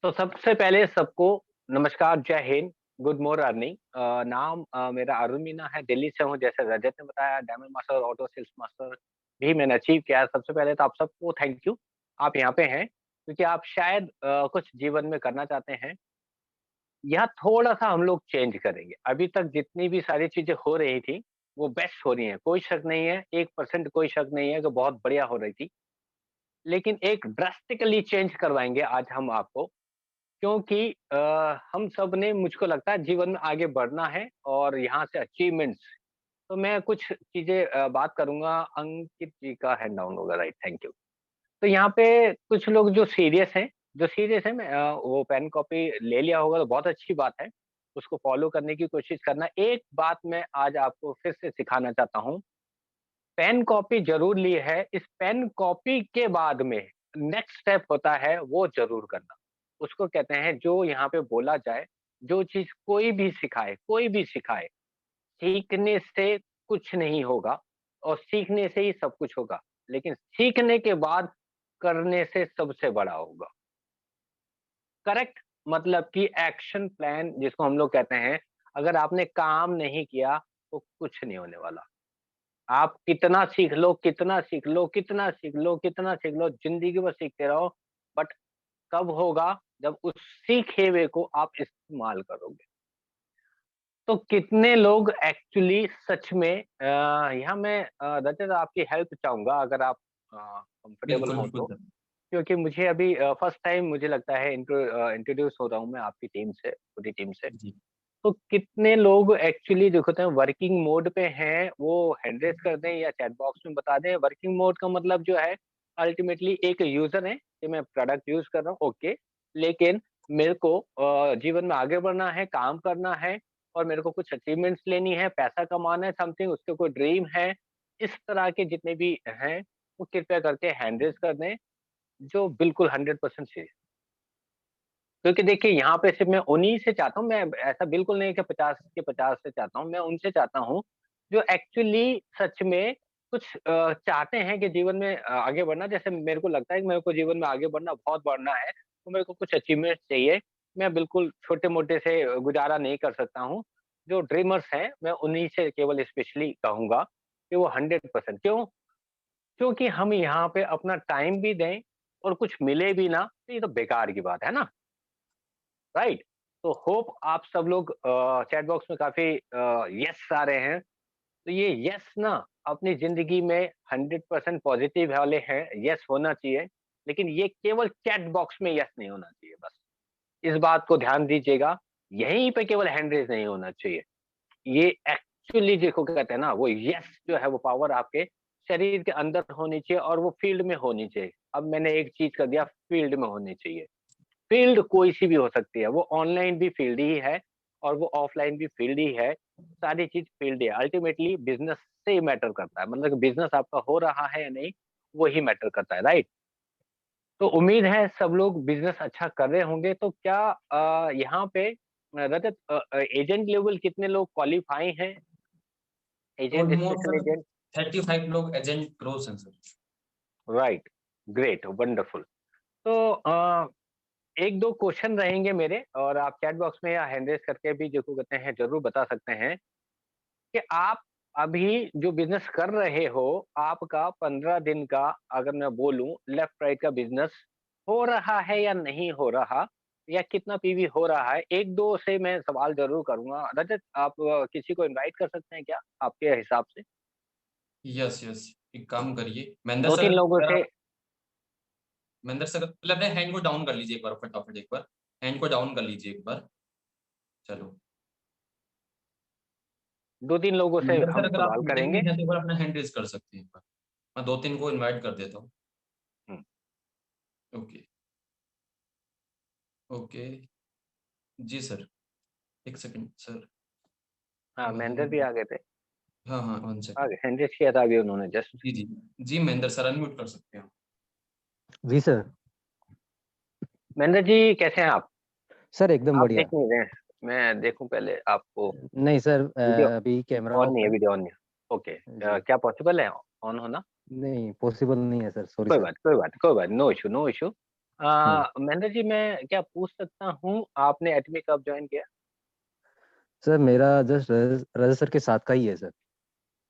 तो सबसे पहले सबको नमस्कार, जय हिंद, गुड मॉर्निंग। नाम मेरा अरुण मीना है, दिल्ली से हूँ। जैसे रजत ने बताया, diamond master auto sales master भी मैंने अचीव किया है। सबसे पहले तो आप सबको थैंक यू, आप यहाँ पे हैं क्योंकि आप शायद कुछ जीवन में करना चाहते हैं। यहाँ थोड़ा-सा हम लोग चेंज करेंगे। अभी तक जितनी भी सारी चीज़ें हो रही थी, वो बेस्ट हो रही हैं, कोई शक नहीं है, 1% कोई शक नहीं है कि बहुत बढ़िया हो रही थी। लेकिन एक ड्रास्टिकली चेंज करवाएँगे आज हम आपको, क्योंकि हम सब ने, मुझको लगता है, जीवन में आगे बढ़ना है और यहाँ से अचीवमेंट्स। तो मैं कुछ चीज़ें बात करूँगा। अंकित जी का हैंड डाउन होगा, राइट, थैंक यू। तो यहाँ पे कुछ लोग जो सीरियस है, मैं वो पेन कॉपी ले लिया होगा तो बहुत अच्छी बात है। उसको फ़ॉलो करने की कोशिश करना। एक बात मैं आज आपको फिर से सिखाना चाहता हूँ, पेन कॉपी ज़रूर ली है, इस पेन कॉपी के बाद में नेक्स्ट स्टेप होता है वो ज़रूर करना। उसको कहते हैं जो यहाँ पे बोला जाए, जो चीज़ कोई भी सिखाए, सीखने से कुछ नहीं होगा और सीखने से ही सब कुछ होगा। लेकिन सीखने के बाद करने से सबसे बड़ा होगा। करेक्ट? मतलब कि एक्शन प्लान जिसको हम लोग कहते हैं, अगर आपने काम नहीं किया तो कुछ नहीं होने वाला। आप कितना सीख लो, कितना सीख लो, कितना सीख लो, कितना सीख लो, ज़िंदगी भर सीखते रहो, बट कब होगा? जब उस सीखे हुए को आप इस्तेमाल करोगे। तो कितने लोग एक्चुअली सच में यहाँ मैं रजत आपकी हेल्प चाहूँगा, अगर आप कंफर्टेबल बिल्कुल, हो बिल्कुल तो। सर। क्योंकि मुझे अभी फर्स्ट टाइम मुझे लगता है इंट्रोड्यूस हो रहा हूँ मैं आपकी टीम से, पूरी टीम से। जी, तो कितने लोग एक्चुअली जो होते हैं वर्किंग मोड पे हैं, वो हैंड रेज़ कर दें या चैट बॉक्स में बता दें। वर्किंग मोड का मतलब जो है, अल्टीमेटली एक यूज़र है कि मैं प्रोडक्ट यूज़ कर रहा हूँ, ओके। लेकिन मेरे को जीवन में आगे बढ़ना है, काम करना है और मेरे को कुछ अचीवमेंट्स लेनी है, पैसा कमाना है, समथिंग उसके कोई ड्रीम है। इस तरह के जितने भी हैं, वो कृपया करके हैंड रेज़ कर दें, जो बिल्कुल 100% सी। क्योंकि देखिए यहाँ पे सिर्फ़ मैं उन्हीं से चाहता हूँ, मैं ऐसा बिल्कुल नहीं कि 50 के 50 से चाहता हूँ, मैं उनसे चाहता हूँ, जो एक्चुअली सच में कुछ चाहते हैं कि जीवन में आगे बढ़ना। जैसे मेरे को लगता है कि मेरे को जीवन में आगे बढ़ना, बहुत बढ़ना है, तो मेरे को कुछ अचीवमेंट्स चाहिए। मैं बिल्कुल छोटे-मोटे से गुज़ारा नहीं कर सकता हूँ। जो ड्रीमर्स हैं, मैं उन्हीं से केवल स्पेशली कहूँगा कि वो 100%। क्यों? क्योंकि हम यहाँ पे अपना टाइम भी दें और कुछ मिले भी ना, तो ये तो बेकार की बात है ना। राइट? तो होप आप सब लोग चैट बॉक्स में काफ़ी यस आ रहे हैं। तो ये यस ना अपनी ज़िंदगी में 100% पॉज़िटिव वाले हैं, यस होना चाहिए। लेकिन ये केवल चैट बॉक्स में यस नहीं होना चाहिए बस। इस बात को ध्यान दीजिएगा, यहीं पे केवल हैंड रेज़ नहीं होना चाहिए। ये एक्चुअली जिसको कहते हैं ना, वो यस जो है वो पावर आपके शरीर के अंदर होनी चाहिए और वो फ़ील्ड में होनी चाहिए। अब मैंने एक चीज़ कर दिया, फ़ील्ड में होनी चाहिए। फ़ील्ड कोई-सी भी हो सकती है, वो ऑनलाइन भी फ़ील्ड ही है और वो ऑफ़लाइन भी फ़ील्ड ही है, सारी चीज़ फ़ील्ड ही है। अल्टीमेटली बिज़नेस से ही मैटर करता है, मतलब कि बिज़नेस आपका हो रहा है या नहीं, वही मैटर करता है, राइट? तो उम्मीद है सब लोग बिज़नेस अच्छा कर रहे होंगे। तो क्या यहाँ पे रजत एजेंट लेवल कितने लोग क्वालीफ़ाई हैं? Agent, almost special sir agent? 35 लोग एजेंट प्रोस हैं सर। Right, great, wonderful. तो 1-2 क्वेश्चन रहेंगे मेरे और आप चैट बॉक्स में या हैंड रेज़ करके भी जिसको कहते हैं ज़रूर बता सकते हैं कि आप अभी जो बिज़नेस कर रहे हो, आपका 15 दिन का, अगर मैं बोलूँ, लेफ्ट राइट का बिज़नेस हो रहा है या नहीं हो रहा? या कितना पीवी हो रहा है? 1-2 से मैं सवाल ज़रूर करूँगा। रजत, आप किसी को इनवाइट कर सकते हैं क्या आपके हिसाब से? Yes, yes. एक काम करिए, महेंद्र सर 2-3 लोगों अगर से। आप महेंद्र सर पहले अपने हैंड को डाउन कर लीजिए एक बार फटाफट एक बार। हैंड को डाउन कर लीजिए एक बार। चलो। 2-3 लोगों से महेंद्र सर हम अगर आप सवाल मीटिंग में करेंगे। हैं तो एक बार अपना हैंड रेज़ कर सकते हैं एक बार। मैं 2-3 को इनवाइट कर देता हूँ। हुँ। Okay, okay. जी सर, 1 सेकंड सर। हाँ, महेंद्र भी हैंड आ गए थे। हाँ, हाँ, 1 आ सेकंड। गए, हैंड रेज़ किया था अभी उन्होंने जस्ट। जी, जी। जी, महेंद्र सर अनम्यूट कर सकते हैं आप। जी सर। महेंद्र जी, कैसे हैं आप? सर एकदम आप दिख बढ़िया। नहीं रहे हैं। मैं देखूँ पहले आपको। नहीं सर, वीडियो अभी कैमरा ऑन ऑफ नहीं है, है। वीडियो ऑन नहीं है। ओके, जी। क्या पॉसिबल है ऑन होना? नहीं, पॉसिबल नहीं है सर, सॉरी सर। कोई बात, no issue, no issue. Mahendra ji, मैं क्या पूछ सकता हूँ, आपने एटमी कब ज्वाइन किया? सर मेरा जस्ट रजत सर के साथ का ही है सर।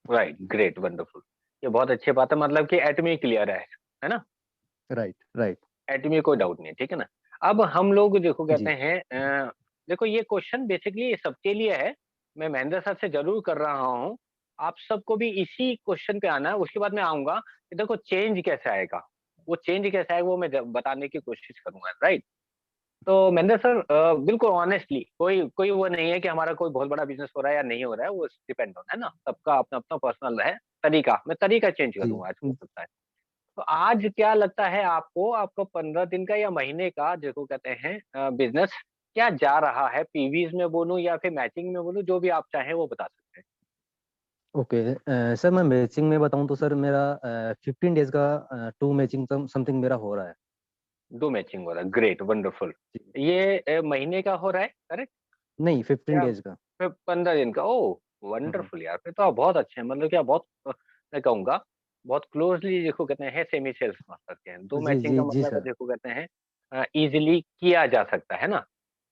Right, great, wonderful. ये बहुत अच्छी बात है, मतलब कि एटमी क्लियर है ना? Right right. एटमी कोई डाउट नहीं है, ठीक है ना? अब हम लोग देखो कहते जी हैं, देखो ये क्वेश्चन बेसिकली सबके लिए है। मैं महेंद्र सर से जरूर कर रहा हूँ, आप सबको भी इसी क्वेश्चन पे आना है। उसके बाद मैं आऊंगा कि देखो चेंज कैसे आएगा, वो चेंज कैसे आएगा वो मैं बताने की कोशिश करूंगा, राइट? तो महेंद्र सर, बिल्कुल ऑनेस्टली, कोई कोई वो नहीं है कि हमारा कोई बहुत बड़ा बिजनेस हो रहा है या नहीं हो रहा है, वो डिपेंड होता है ना, सबका अपना अपना पर्सनल है तरीका। मैं तरीका चेंज कर जी। दूंगा आज, हो सकता है। तो आज क्या लगता है आपको, आपको 15 दिन का या महीने का जिसको कहते हैं बिजनेस क्या जा रहा है? पीवीज में बोलूं या फिर मैचिंग में बोलूं, जो भी आप चाहें वो बता सकते ओके। सर मैं मैचिंग में बताऊं तो सर मेरा 15 डेज का 2 मैचिंग समथिंग मेरा हो रहा है। हैं। दो मैचिंग हो रहा है, ग्रेट, वंडरफुल। जी। ये महीने का हो रहा है, करेक्ट? नहीं, 15 डेज का। फिर 15 दिन का, ओ हम्म। वंडरफुल यार, फिर तो आप बहुत अच्छे हैं, मतलब क्या बहुत मैं कहूंगा बहुत क्लोजली देखो कहते हैं सेमी सेल्स मास्टर के हैं। दो जी मैचिंग जी का जी मतलब है सर। देखो कहते हैं इजीली किया जा सकता है ना?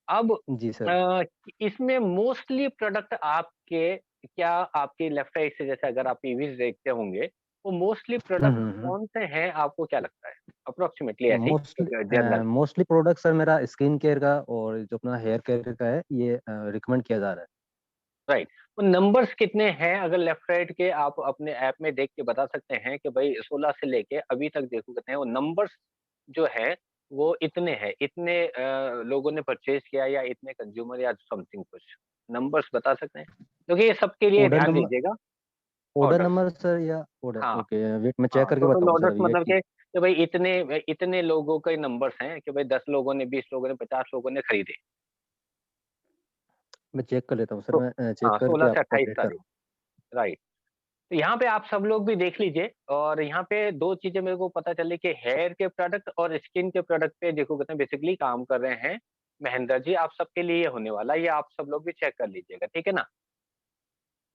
अब जी सर। इसमें मोस्टली प्रोडक्ट आपके क्या, आपके लेफ्ट राइट से जैसे अगर आप पीवीज देखते होंगे, वो मोस्टली प्रोडक्ट हम्म। कौन से हैं, आपको क्या लगता है अप्रोक्सीमेटली, ऐसे ही mostly general? Mostly product sir मेरा स्किन केयर का और जो अपना हेयर केयर का है, ये रिकमेंड किया जा रहा है। राइट। तो नंबर्स कितने हैं अगर लेफ्ट राइट के आप अपने ऐप में देख के बता सकते हैं कि भाई 16 से लेके अभी तक देखो कहते हैं वो नंबर्स जो है वो इतने हैं, इतने लोगों ने परचेज किया या इतने कंज्यूमर या समथिंग, कुछ नंबर्स बता सकते हैं? क्योंकि ये सबके लिए ऑर्डर ध्यान नंबर। दीजिएगा। ऑर्डर ऑर्डर्स, नंबर सर या ऑर्डर? हाँ ओके, वेट मैं चेक हाँ, करके टोटल बताऊं ऑर्डर्स सर ये मतलब कि कि भाई इतने इतने लोगों के नंबर्स हैं कि भाई 10 लोगों ने, 20 लोगों ने, 50 लोगों ने खरीदे। मैं चेक कर लेता हूँ सर, तो मैं चेक हाँ, करके 16 से आपको 28 अपडेट तारीख, करूँ। राइट। तो यहाँ पे आप सब लोग भी देख लीजिए, और यहाँ पे दो चीजें मेरे को पता चली कि हेयर के प्रोडक्ट और स्किन के प्रोडक्ट पे देखो कहते हैं बेसिकली काम कर रहे हैं महेंद्र जी, आप सबके लिए ये होने वाला है, ये आप सब लोग भी चेक कर लीजिएगा, ठीक है ना?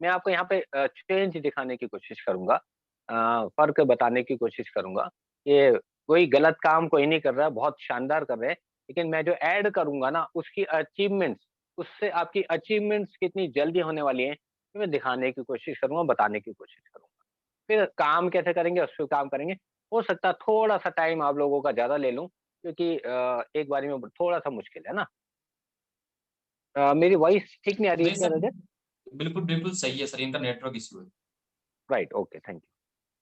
मैं आपको यहाँ पे चेंज दिखाने की कोशिश करूंगा, फर्क बताने की कोशिश करूंगा। ये कोई गलत काम कोई नहीं कर रहा है, बहुत शानदार कर रहे हैं, लेकिन मैं जो ऐड करूंगा ना उसकी अचीवमेंट्स, उससे आपकी अचीवमेंट्स कितनी जल्दी होने वाली है, तो मैं दिखाने की कोशिश करूंगा, बताने की कोशिश करूंगा। फिर काम कैसे करेंगे, उस पे काम करेंगे। हो सकता है थोड़ा सा टाइम आप लोगों का ज्यादा ले लूं, क्योंकि एक बारी में थोड़ा सा मुश्किल है ना। मेरी वॉइस ठीक नहीं आ रही है नहीं क्या सर, रजत? बिल्कुल बिल्कुल सही है सर, इनका नेटवर्क इश्यू है। राइट, ओके, थैंक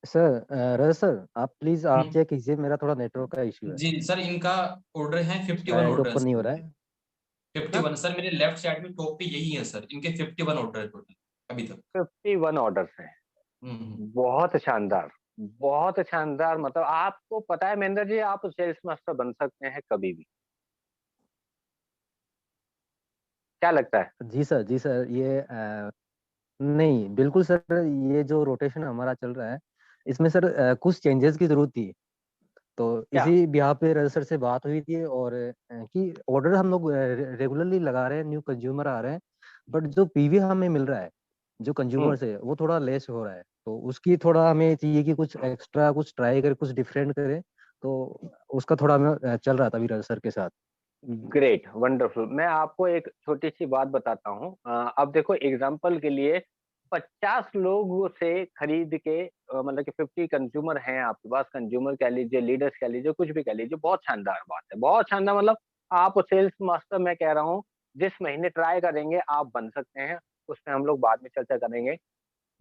सर रजत सर, आप प्लीज आप हम्म, चेक कीजिए, मेरा थोड़ा नेटवर्क का इश्यू है। जी सर, इनका ऑर्डर है 51 शायद ऑर्डर है ओपन नहीं सर हो रहा इनके। है। यू। 51 सर, मेरे लेफ्ट साइड में टॉप पे यही है सर, इनके 51 ऑर्डर है टोटल अभी तक। 51 ऑर्डर्स हैं, हम्म। बहुत शानदार, बहुत शानदार। मतलब आपको पता है महेंद्र जी, आप सेल्स मास्टर बन सकते हैं कभी भी, क्या लगता है? जी सर, जी सर, ये नहीं बिल्कुल सर, ये जो रोटेशन हमारा चल रहा है, इसमें सर कुछ चेंजेस की जरूरत थी। तो क्या? इसी बिहाफ पे रजत सर से बात हुई थी, और कि ऑर्डर हम लोग रेगुलरली लगा रहे हैं, न्यू कंज्यूमर आ रहे हैं, बट जो पीवी हमें मिल रहा है, जो हम्म, कंज्यूमर से, वो थोड़ा लेस हो रहा है। तो उसकी थोड़ा हमें चाहिए कि कुछ एक्स्ट्रा कुछ ट्राई करें, कुछ डिफरेंट करें। तो उसका थोड़ा हमें चल रहा था अभी रजत सर के साथ। Great, wonderful. मैं आपको एक छोटी सी बात बताता हूँ। अब देखो एग्जांपल के लिए 50 लोगों से खरीद के, मतलब कि 50 कंज्यूमर हैं आपके पास, कंज्यूमर कह लीजिए, लीडर्स कह लीजिए, कुछ भी कह लीजिए, बहुत शानदार बात है, बहुत शानदार। मतलब आप सेल्स मास्टर, मैं कह रहा हूँ, जिस महीने ट्राई करेंगे आप बन सकते हैं, उसमें हम लोग बाद में चर्चा करेंगे।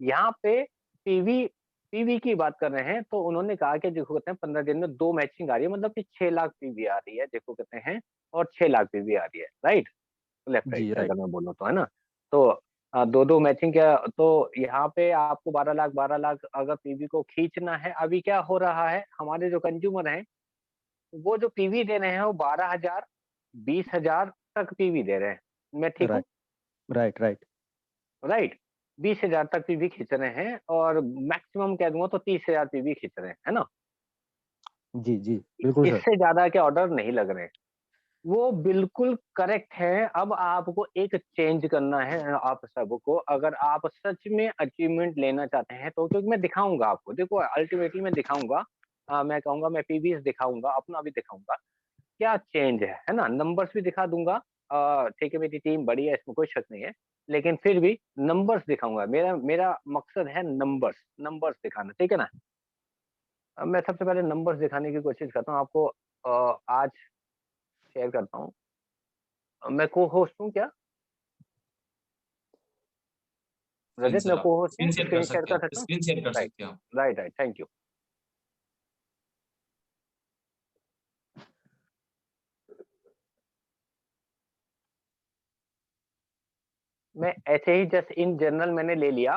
यहाँ पे पीवी पीवी की बात कर रहे हैं, तो उन्होंने कहा कि देखो कहते हैं 15 दिन में दो मैचिंग आ रही है, मतलब कि 6 लाख पीवी आ रही है देखो कहते हैं, और 6 लाख पीवी आ रही है, राइट? लेफ्ट राइट जी से राइट। अगर मैं बोलूँ तो, है ना? तो दो दो मैचिंग क्या, तो यहाँ पे आपको 12 लाख, 12 लाख अगर पीवी को खींचना है, अभी क्या हो रहा है, हमारे जो कंज्यूमर हैं वो जो पीवी दे रहे हैं वो 12,000, 20,000 तक पीवी दे रहे हैं। मैं ठीक हूँ? Right right right. राइट। 20,000 तक पीवी खींच रहे हैं, और मैक्सिमम कह दूंगा तो 30,000 पीवी खींच रहे हैं, है ना? जी जी बिल्कुल सर। इससे ज्यादा के ऑर्डर नहीं लग रहे हैं। वो बिल्कुल करेक्ट है। अब आपको एक चेंज करना है आप सबको, अगर आप सच में अचीवमेंट लेना चाहते हैं तो, क्योंकि मैं दिखाऊंगा आपको, देखो अल्टीमेटली मैं दिखाऊंगा, मैं कहूंगा मैं पीवीएस दिखाऊंगा, अपना भी दिखाऊंगा, क्या चेंज है ना, नंबर्स भी दिखा दूंगा। ठीक है, मेरी टीम बड़ी है, इसमें कोई शक नहीं है, लेकिन फिर भी नंबर्स दिखाऊंगा। मेरा मेरा मकसद है नंबर्स नंबर्स दिखाना, ठीक है ना। अब मैं सबसे पहले नंबर्स दिखाने की कोशिश करता हूँ आपको। आज शेयर करता हूँ। मैं को होस्ट हूँ क्या जी रजत? सर, मैं आप को होस्ट हूँ, स्क्रीन शेयर कर स्क्रीन शेयर सकते हैं, कर आप सकता हूँ? स्क्रीन शेयर कर राइट, सकते हैं आप। Right, right, thank you. मैं ऐसे ही जस्ट इन जनरल मैंने ले लिया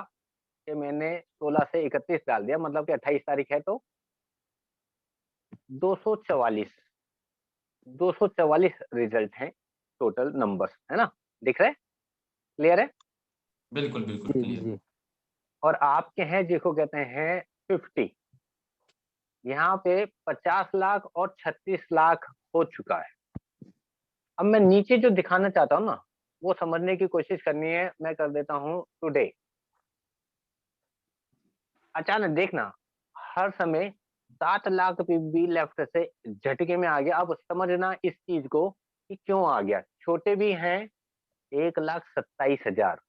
कि मैंने 16 से 31 डाल दिया, मतलब कि 28 तारीख है तो 244 244 रिजल्ट हैं, टोटल नंबर्स है ना, दिख रहे हैं, क्लियर है। बिल्कुल बिल्कुल जी क्लियर। जी और आपके हैं जिसको कहते हैं 50, यहाँ पे 50 लाख और 36 लाख हो चुका है। अब मैं नीचे जो दिखाना चाहता हूँ ना, वो समझने की कोशिश करनी है। मैं कर देता हूँ टुडे। अचानक देखना, हर समय 7 लाख भी लेफ्ट से झटके में आ गया। अब समझना इस चीज को कि क्यों आ गया। छोटे भी हैं 1,27,000,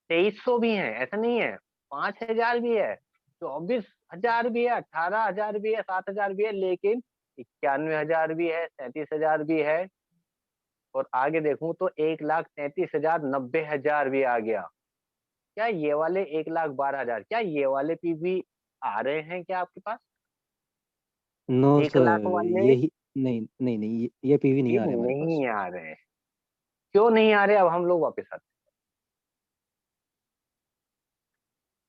2,300 भी हैं, ऐसा नहीं है, 5,000 भी है, 24,000 भी है, 18,000 भी है, 7,000 भी है, लेकिन 91,000 भी है, 37,000 भी है। और आगे देखूं तो 1,33,000, 90,000 भी आ गया। क्या ये वाले 1,12,000, क्या ये वाले पीवी आ रहे हैं क्या आपके पास? नो 1 लाख सर, वाले यही नहीं नहीं नहीं, ये पीवी नहीं भी आ रहे हमारे पास। नहीं आ रहे हैं। क्यों नहीं आ रहे? अब हम लोग वापस आते हैं।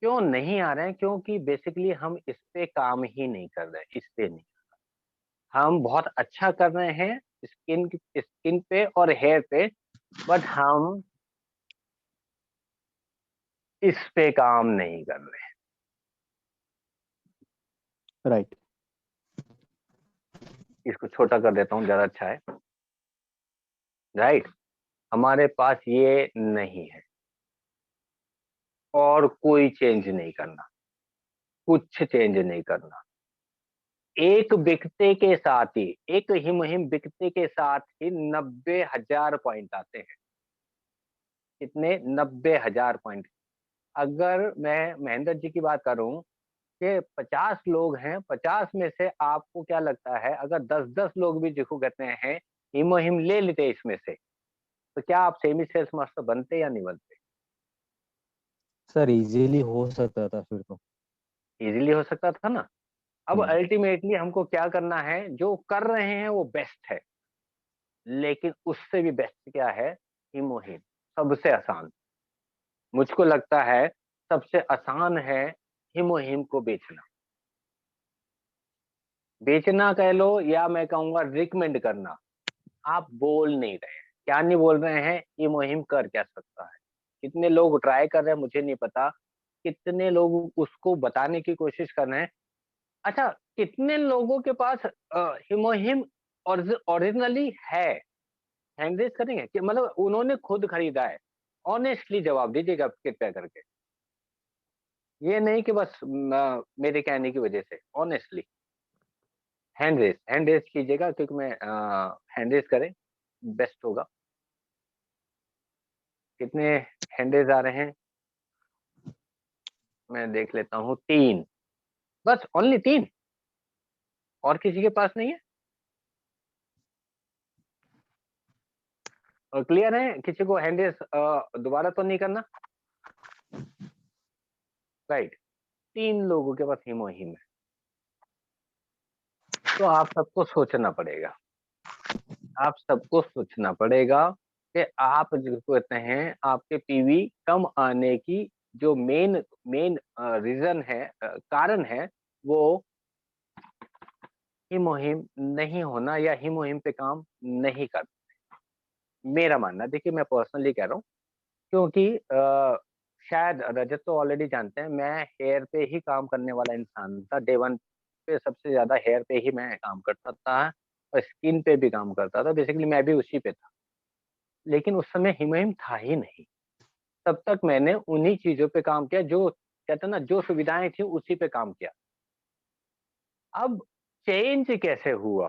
क्यों नहीं आ रहे हैं? क्योंकि बेसिकली हम इस पे काम ही नहीं कर रहे, इससे नहीं। हम बहुत अच्छा कर रहे हैं स्किन स्किन पे और हेयर पे, बट हम इस पे काम नहीं कर रहे। राइट। इसको छोटा कर देता हूँ, ज्यादा अच्छा है। राइट, हमारे पास ये नहीं है और कोई चेंज नहीं करना, कुछ चेंज नहीं करना। एक बिकते के साथ ही, एक ही मुहिम बिकते के साथ ही 90,000 पॉइंट आते हैं। कितने? 90,000 पॉइंट। अगर मैं महेंद्र जी की बात करूं कि 50 लोग हैं, 50 में से आपको क्या लगता है अगर 10-10 लोग भी जिसको कहते हैं ये मुहिम ले लेते इसमें से, तो क्या आप सेमी सेल्स मास्टर बनते या नहीं बनते? सर इजीली हो सकता था फिर तो। इजीली हो सकता था ना। अब हम्म। अल्टीमेटली हमको क्या करना है? जो कर रहे हैं वो बेस्ट है, लेकिन उससे भी बेस्ट क्या है? हिमोहिम सबसे आसान। मुझको लगता है सबसे आसान है हिमोहिम को बेचना। बेचना कह लो या मैं कहूंगा रिकमेंड करना। आप बोल नहीं रहे हैं। क्या नहीं बोल रहे हैं? ये मुहिम कर क्या सकता है? कितने लोग ट्राई कर रहे हैं मुझे नहीं पता, कितने लोग उसको बताने की कोशिश कर रहे हैं। अच्छा, कितने लोगों के पास हिमोहिम ओरिजिनली है? हैंड रेज करेंगे कि मतलब उन्होंने खुद खरीदा है? ऑनेस्टली जवाब दीजिएगा कृपया करके। ये नहीं कि बस मेरे कहने की वजह से, ऑनेस्टली। हैंड रेज कीजिएगा, क्योंकि मैं हैंड रेज करें बेस्ट होगा। कितने हैंड रेज आ रहे हैं? मैं देख लेता हूँ, 3, बस ओनली 3। और किसी के पास नहीं है? और क्लियर है? किसी को हैंड रेज दोबारा तो नहीं करना? राइट, 3 लोगों के पास हिमोहिम है। तो आप सबको सोचना पड़ेगा, आप सबको सोचना पड़ेगा कि आप जिसको कहते हैं आपके पीवी कम आने की जो मेन मेन रीजन है, कारण है, वो हिमोहिम नहीं होना या हिमोहिम पे काम नहीं करना। मेरा मानना, देखिए मैं पर्सनली कह रहा हूँ, क्योंकि शायद रजत तो ऑलरेडी जानते हैं मैं हेयर पे ही काम करने वाला इंसान था। डे वन पे सबसे ज्यादा हेयर पे ही मैं काम करता था और स्किन पे भी काम करता था। बेसिकली मैं भी उसी पे था, लेकिन उस समय हिमोहिम था ही नहीं। तब तक मैंने उन्हीं चीजों पे काम किया जो कहते हैं ना, जो सुविधाएं थी उसी पे काम किया। अब चेंज कैसे हुआ?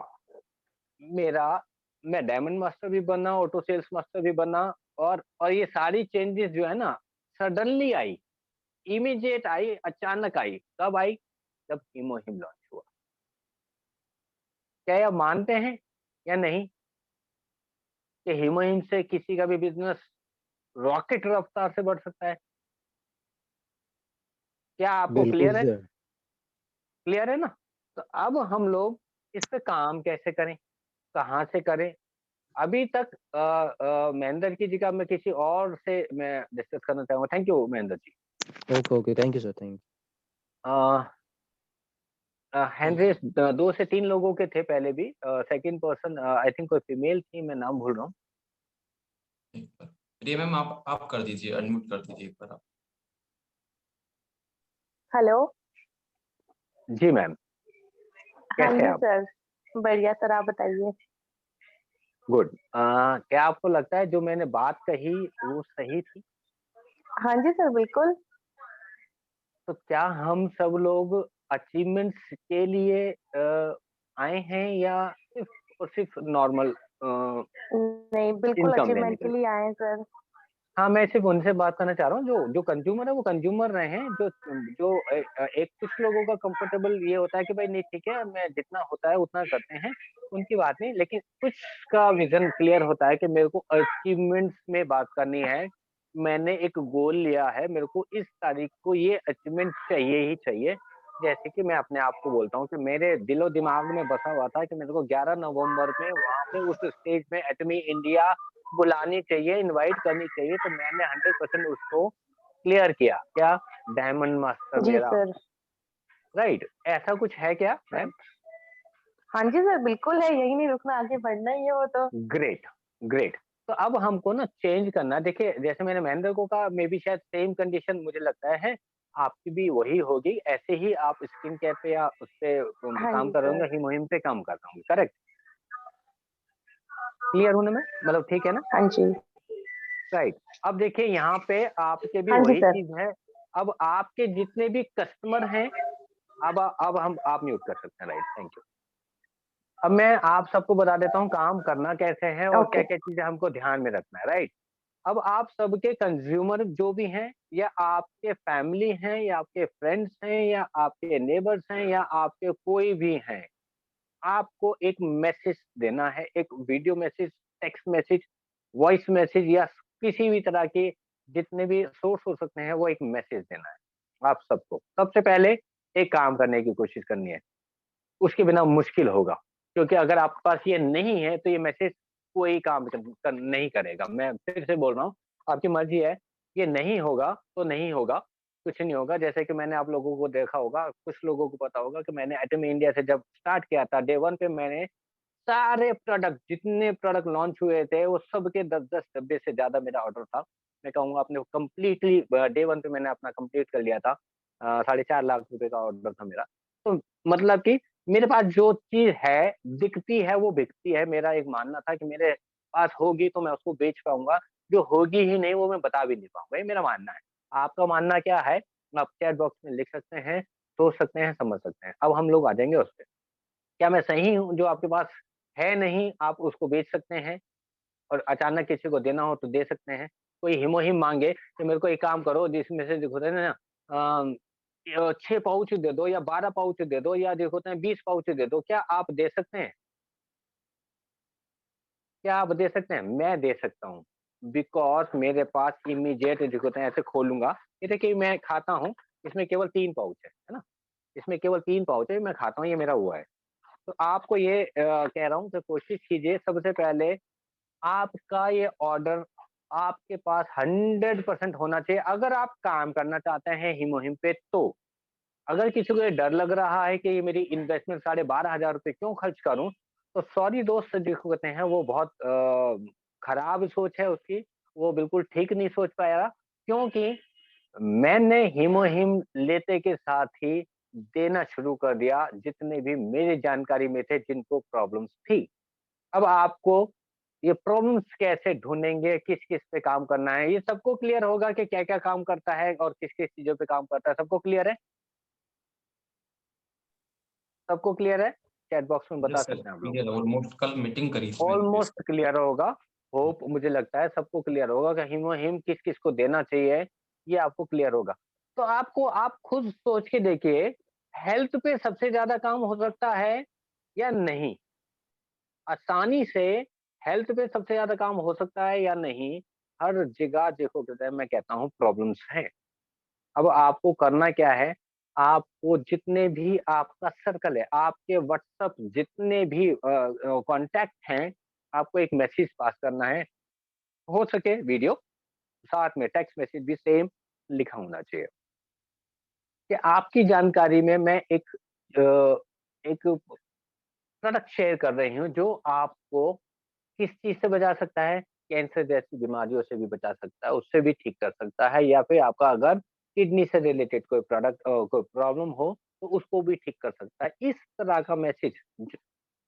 मेरा मैं डायमंड मास्टर भी बना, ऑटो सेल्स मास्टर भी बना, और ये सारी चेंजेस जो है ना सडनली आई, इमीडिएट आई, अचानक आई। कब आई? जब हिमोहिम लॉन्च हुआ। क्या आप मानते हैं या नहीं कि हिमोहिम से किसी का भी बिजनेस रॉकेट रफ्तार से बढ़ सकता है? क्या आपको बिल्कुल क्लियर है? सर। क्लियर है ना? तो अब हम लोग इस पे काम कैसे करें, कहाँ से करें? अभी तक महेंद्र की जी का मैं किसी और से मैं डिस्कस करना चाहूंगा। Thank you Mahendra ji. Okay okay, thank you sir, thank Henry 2 से 3 लोगों के थे पहले भी। सेकंड पर्सन आई थिंक कोई फीमेल थी, मैं नाम भूल रहा हूँ। एक बार प्रिया मैम आप कर दीजिए, अनम्यूट कर दीजिए एक बार आप। हेलो। जी मैम, हाँ कैसे हैं जी आप? सर, बढ़िया सर, आप बताइए। गुड। क्या आपको लगता है जो मैंने बात कही वो सही थी? हाँ जी सर, बिल्कुल। तो क्या हम सब लोग अचीवमेंट्स के लिए आए हैं, या सिर्फ और सिर्फ नॉर्मल नहीं, बिल्कुल इनकम लेने अचीवमेंट के के लिए? लिए आए हैं सर। हाँ, मैं सिर्फ उनसे बात करना चाह रहा हूँ जो जो कंज्यूमर है वो कंज्यूमर रहे हैं। जो जो एक कुछ लोगों का कंफर्टेबल ये होता है कि भाई नहीं ठीक है, मैं जितना होता है उतना करते हैं, उनकी बात नहीं। लेकिन कुछ का विजन क्लियर होता है कि मेरे को अचीवमेंट्स में बात करनी है। मैंने एक गोल लिया है, मेरे को इस तारीख को ये अचीवमेंट चाहिए ही चाहिए। जैसे कि मैं अपने आप को बोलता हूँ कि मेरे दिलो दिमाग में बसा हुआ था कि मेरे को 11 नवंबर में वहां पे उस स्टेज में एटमी इंडिया बुलानी चाहिए, इनवाइट करनी चाहिए। तो मैंने 100% उसको क्लियर किया। क्या? डायमंड मास्टर जी मेरा, सर। राइट? ऐसा कुछ है क्या मैम? हाँ जी सर, बिल्कुल है, यही नहीं रुकना, आगे बढ़ना ही है वो तो। Great, great. तो अब हमको ना चेंज करना। देखिए जैसे मैंने महेंद्र को कहा, मे बी शायद सेम कंडीशन मुझे लगता है आपकी भी वही होगी। ऐसे ही आप स्किन केयर पे या उस पे हाँ काम जी कर रहे सर। होंगे, ही मुहिम पे काम कर रहे होंगे, करेक्ट? क्लियर हूं ना मैं? मतलब ठीक है ना? हाँ जी। राइट। अब देखिए यहाँ पे आपके भी हाँ जी वही सर। चीज है। अब आपके जितने भी कस्टमर हैं, अब हम आप म्यूट कर सकते हैं, राइट? Thank you. अब मैं आप सबको बता देता हूँ काम करना कैसे है और ओके। क्या क्या चीजें हमको ध्यान में रखना है, राइट? अब आप सबके कंज्यूमर जो भी हैं, या आपके फैमिली हैं, या आपके फ्रेंड्स हैं, या आपके नेबर्स हैं, या आपके कोई भी हैं, आपको एक मैसेज देना है। एक video message, text message, voice message, या किसी भी तरह के जितने भी सोर्स हो सकते हैं, वो एक मैसेज देना है आप सबको। सबसे पहले एक काम करने की कोशिश करनी है, उसके बिना मुश्किल होगा। क्योंकि अगर आपके पास ये नहीं है तो ये मैसेज कोई काम नहीं करेगा। मैं फिर से बोल रहा हूँ, आपकी मर्जी है। ये नहीं होगा तो नहीं होगा, कुछ नहीं होगा। जैसे कि मैंने आप लोगों को देखा होगा, कुछ लोगों को पता होगा कि मैंने एटमी इंडिया से जब स्टार्ट किया था, डे 1 पे मैंने सारे प्रोडक्ट, जितने प्रोडक्ट लॉन्च हुए थे, वो सब के 10-10 डब्बे से ज़्यादा मेरा ऑर्डर था। मैं कहूँगा आपने कंप्लीटली डे 1 पे मैंने अपना कंप्लीट कर लिया था। 4.5 लाख रुपए का ऑर्डर था मेरा। तो मतलब कि मेरे पास जो चीज़ है, दिखती है वो बिकती है। मेरा एक मानना था कि मेरे पास होगी तो मैं उसको बेच पाऊँगा, जो होगी ही नहीं वो मैं बता भी नहीं पाऊँगा, ये मेरा मानना है। आपका मानना क्या है? आप चैट बॉक्स में लिख सकते हैं, सोच सकते हैं, समझ सकते हैं। अब हम लोग आ जाएँगे उस पे। क्या मैं सही हूँ? जो आपके पास है नहीं, आप उसको बेच सकते हैं, और अचानक किसी को देना हो तो दे सकते हैं। कोई हिमो-हिम माँगे कि मेरे को एक काम करो, जिसमें से देखो होता है ना 6 पाउच दे दो, या 12 पाउच दे दो, या देखो होता है 20 पाउच दे दो। क्या आप दे सकते हैं? क्या आप दे सकते हैं? मैं दे सकता हूँ। बिकॉज़ मेरे पास इमीडिएट देखो होता है, ऐसे खोलूँगा, ये देखिए मैं खाता हूँ, इसमें केवल 3 पाउच है ना? इसमें केवल 3 पाउच है, मैं खाता हूँ, ये मेरा हुआ है। तो आपको ये कह रहा हूँ कि कोशिश कीजिए सबसे पहले आपका ये ऑर्डर आपके पास 100% होना चाहिए, अगर आप काम करना चाहते हैं ही मुहिम पे तो। अगर किसी को ये डर लग रहा है कि ये मेरी इन्वेस्टमेंट 12,500 रुपए क्यों खर्च करूँ, तो सॉरी दोस्त, जिसको कहते हैं वो बहुत खराब सोच है उसकी, वो बिल्कुल ठीक नहीं सोच पाया। क्योंकि मैंने हिमोहिम लेते के साथ ही देना शुरू कर दिया जितने भी मेरी जानकारी में थे जिनको प्रॉब्लम्स थी। अब आपको ये प्रॉब्लम्स कैसे ढूँढेंगे, किस-किस पे काम करना है, ये सबको क्लियर होगा कि क्या-क्या काम करता है और किस-किस चीज़ों पे काम करता है, सबको क्लियर है? सबको क्लियर है? चैट बॉक्स में बता यस सर, सकते हैं आप लोग। क्लियर ऑलमोस्ट कल मीटिंग करी थी मैंने इस ऑलमोस्ट क्लियर होगा। होप मुझे लगता है सबको क्लियर होगा कि हिमोहिम किस-किस को देना चाहिए, ये आपको क्लियर होगा। तो आप खुद सोच के देखिए, हेल्थ पे सबसे ज़्यादा काम हो सकता है या नहीं? आसानी से हेल्थ पे सबसे ज़्यादा काम हो सकता है या नहीं? हर जगह देखो कहते हैं मैं कहता हूँ प्रॉब्लम्स हैं। अब आपको करना क्या है, आपको जितने भी आपका सर्कल है, आपके व्हाट्सएप जितने भी कॉन्टैक्ट हैं, आपको एक मैसेज पास करना है। हो सके वीडियो, साथ में टेक्स्ट मैसेज भी सेम लिखा होना चाहिए कि आपकी जानकारी में मैं एक प्रोडक्ट शेयर कर रही हूँ जो आपको किस चीज़ से बचा सकता है? कैंसर जैसी बीमारियों से भी बचा सकता है, उससे भी ठीक कर सकता है या फिर आपका अगर किडनी से रिलेटेड कोई कोई प्रॉब्लम हो, तो उसको भी ठीक कर सकता है। इस तरह का मैसेज ज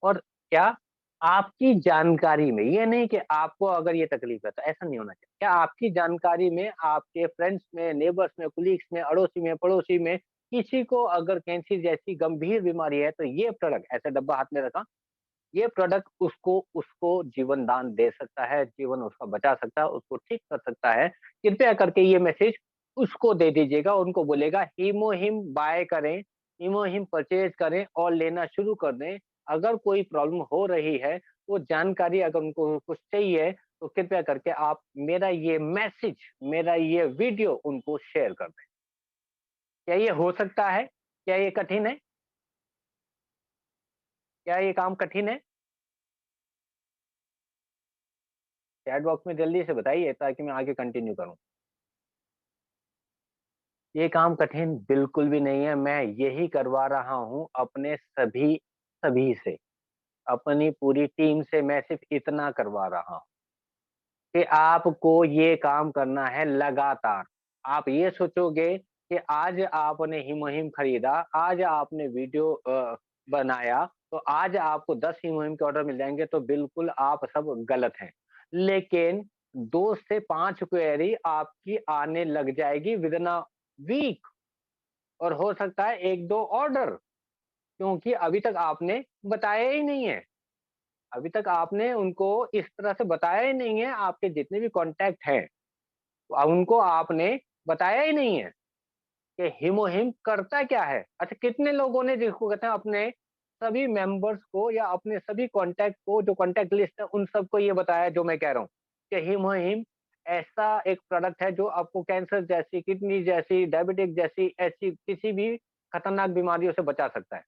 और क्या आपकी जानकारी में, ये नहीं कि आपको अगर ये तकलीफ है, तो ऐसा नहीं होना चाहिए। क्या आपकी जानकारी में, आपके फ्रेंड्स में, नेबर्स में, कोलीग्स में, अड़ोसी में, पड़ोसी में, किसी को अगर कैंसर जैसी गंभीर बीमारी है, तो ये प्रोडक्ट ऐसा डब्बा हाथ में रखा ये प्रोडक्ट उसको उसको जीवन दान दे सकता है, जीवन उसका बचा सकता है, उसको ठीक कर सकता है। कृपया करके ये मैसेज उसको दे दीजिएगा, उनको बोलिएगा हीमोहिम बाय करें, हीमोहिम परचेज़ करें और लेना शुरू कर दें। अगर कोई प्रॉब्लम हो रही है, वो जानकारी अगर उनको कुछ चाहिए, तो कृपया करके आप मेरा ये मैसेज, मेरा ये वीडियो उनको शेयर कर दें। क्या ये हो सकता है? क्या ये कठिन है? क्या ये काम कठिन है? चैट बॉक्स में जल्दी से बताइए ताकि मैं आगे कंटिन्यू करूँ। ये काम कठिन बिल्कुल भी नहीं है, मैं यही करवा रहा हूँ अपने सभी सभी से, अपनी पूरी टीम से मैं सिर्फ़ इतना करवा रहा हूँ कि आपको ये काम करना है लगातार। आप ये सोचोगे कि आज आपने हिमोहिम खरीदा, आज आपने वीडियो बनाया, तो आज आपको 10 हिमोहिम के ऑर्डर मिल जाएँगे, तो बिल्कुल आप सब गलत हैं। लेकिन 2 से 5 क्वेरी आपकी आने लग जाएगी विदिन अ वीक और हो सकता है 1-2 ऑर्डर, क्योंकि अभी तक आपने बताया ही नहीं है। अभी तक आपने उनको इस तरह से बताया ही नहीं है, आपके जितने भी कॉन्टैक्ट हैं, उनको आपने बताया ही नहीं है कि हिमोहिम करता क्या है? अच्छा कितने लोगों ने जिसको कहते हैं अपने सभी मेंबर्स को या अपने सभी कॉन्टैक्ट को जो कॉन्टैक्ट लिस्ट है उन सबको ये बताया जो मैं कह रहा हूँ, कि हिमोहिम ऐसा एक प्रोडक्ट है जो आपको कैंसर जैसी, किडनी जैसी, डायबिटिक जैसी ऐसी किसी भी खतरनाक बीमारियों से बचा सकता है।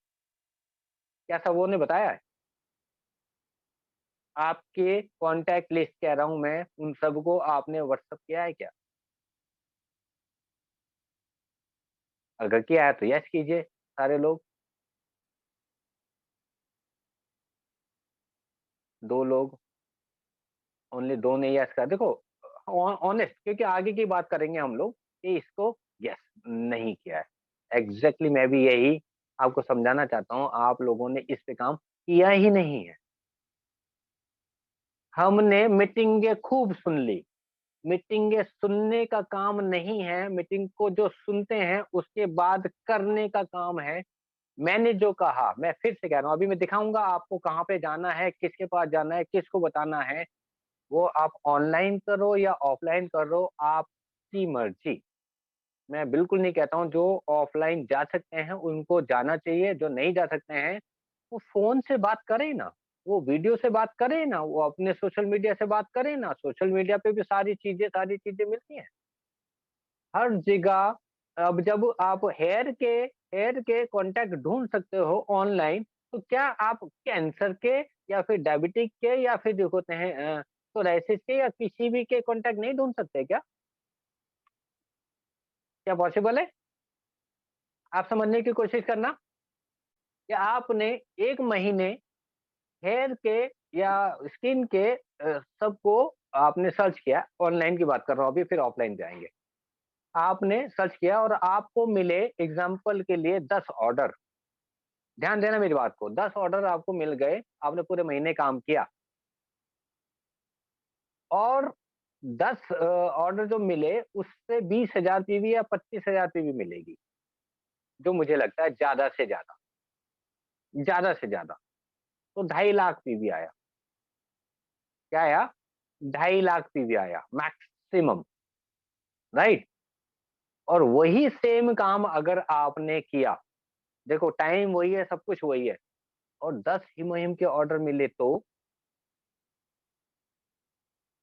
क्या सबों ने बताया है? आपके कॉन्टैक्ट लिस्ट कह रहा हूँ मैं, उन सबको आपने व्हाट्सएप किया है क्या? अगर किया है तो यस कीजिए सारे लोग, 2 लोग, ओनली 2 ने यस कहा। देखो ऑनेस्ट क्योंकि आगे की बात करेंगे हम लोग कि इसको यस नहीं किया है। एग्ज़ैक्टली मैं भी यही आपको समझाना चाहता हूँ, आप लोगों ने इस पे काम किया ही नहीं है। हमने मीटिंगें खूब सुन ली। मीटिंगें सुनने का काम नहीं है, मीटिंग को जो सुनते हैं उसके बाद करने का काम है। मैंने जो कहा, मैं फिर से कह रहा हूँ, अभी मैं दिखाऊँगा आपको कहाँ पे जाना है, किसके पास जाना है, किसको बताना है। वो आप ऑनलाइन करो या ऑफलाइन करो, आपकी मर्ज़ी। मैं बिल्कुल नहीं कहता हूँ जो ऑफलाइन जा सकते हैं उनको जाना चाहिए, जो नहीं जा सकते हैं, वो फ़ोन से बात करें ना, वो वीडियो से बात करें ना, वो अपने सोशल मीडिया से बात करें ना, सोशल मीडिया पे भी सारी चीज़ें मिलती हैं। हर जगह अब जब आप हेयर के कॉन्टैक्ट ढूँढ सकते हो ऑनलाइन, तो क्या आप कैंसर के या फिर डायबिटिक के या फिर जो होते हैं सोरायसिस के या किसी भी के कॉन्टैक्ट नहीं ढूँढ सकते क्या? क्या पॉसिबल है? आप समझने की कोशिश करना कि आपने 1 महीने हेयर के या स्किन के सबको आपने सर्च किया, ऑनलाइन की बात कर रहा हूँ अभी फिर ऑफलाइन जाएँगे। आपने सर्च किया और आपको मिले एग्ज़ाम्पल के लिए 10 ऑर्डर। ध्यान देना मेरी बात को, 10 ऑर्डर आपको मिल गए, आपने पूरे महीने काम किया और 10 ऑर्डर जो मिले उससे 20,000 पीवी या 25,000 पीवी मिलेगी, जो मुझे लगता है ज़्यादा से ज़्यादा। ज़्यादा से ज़्यादा। तो 2.5 लाख पीवी आया। क्या आया? 2.5 लाख पीवी आया मैक्सिमम, राइट। और वही सेम काम अगर आपने किया, देखो टाइम वही है, सब कुछ वही है, और 10 हिमोहिम के ऑर्डर मिले तो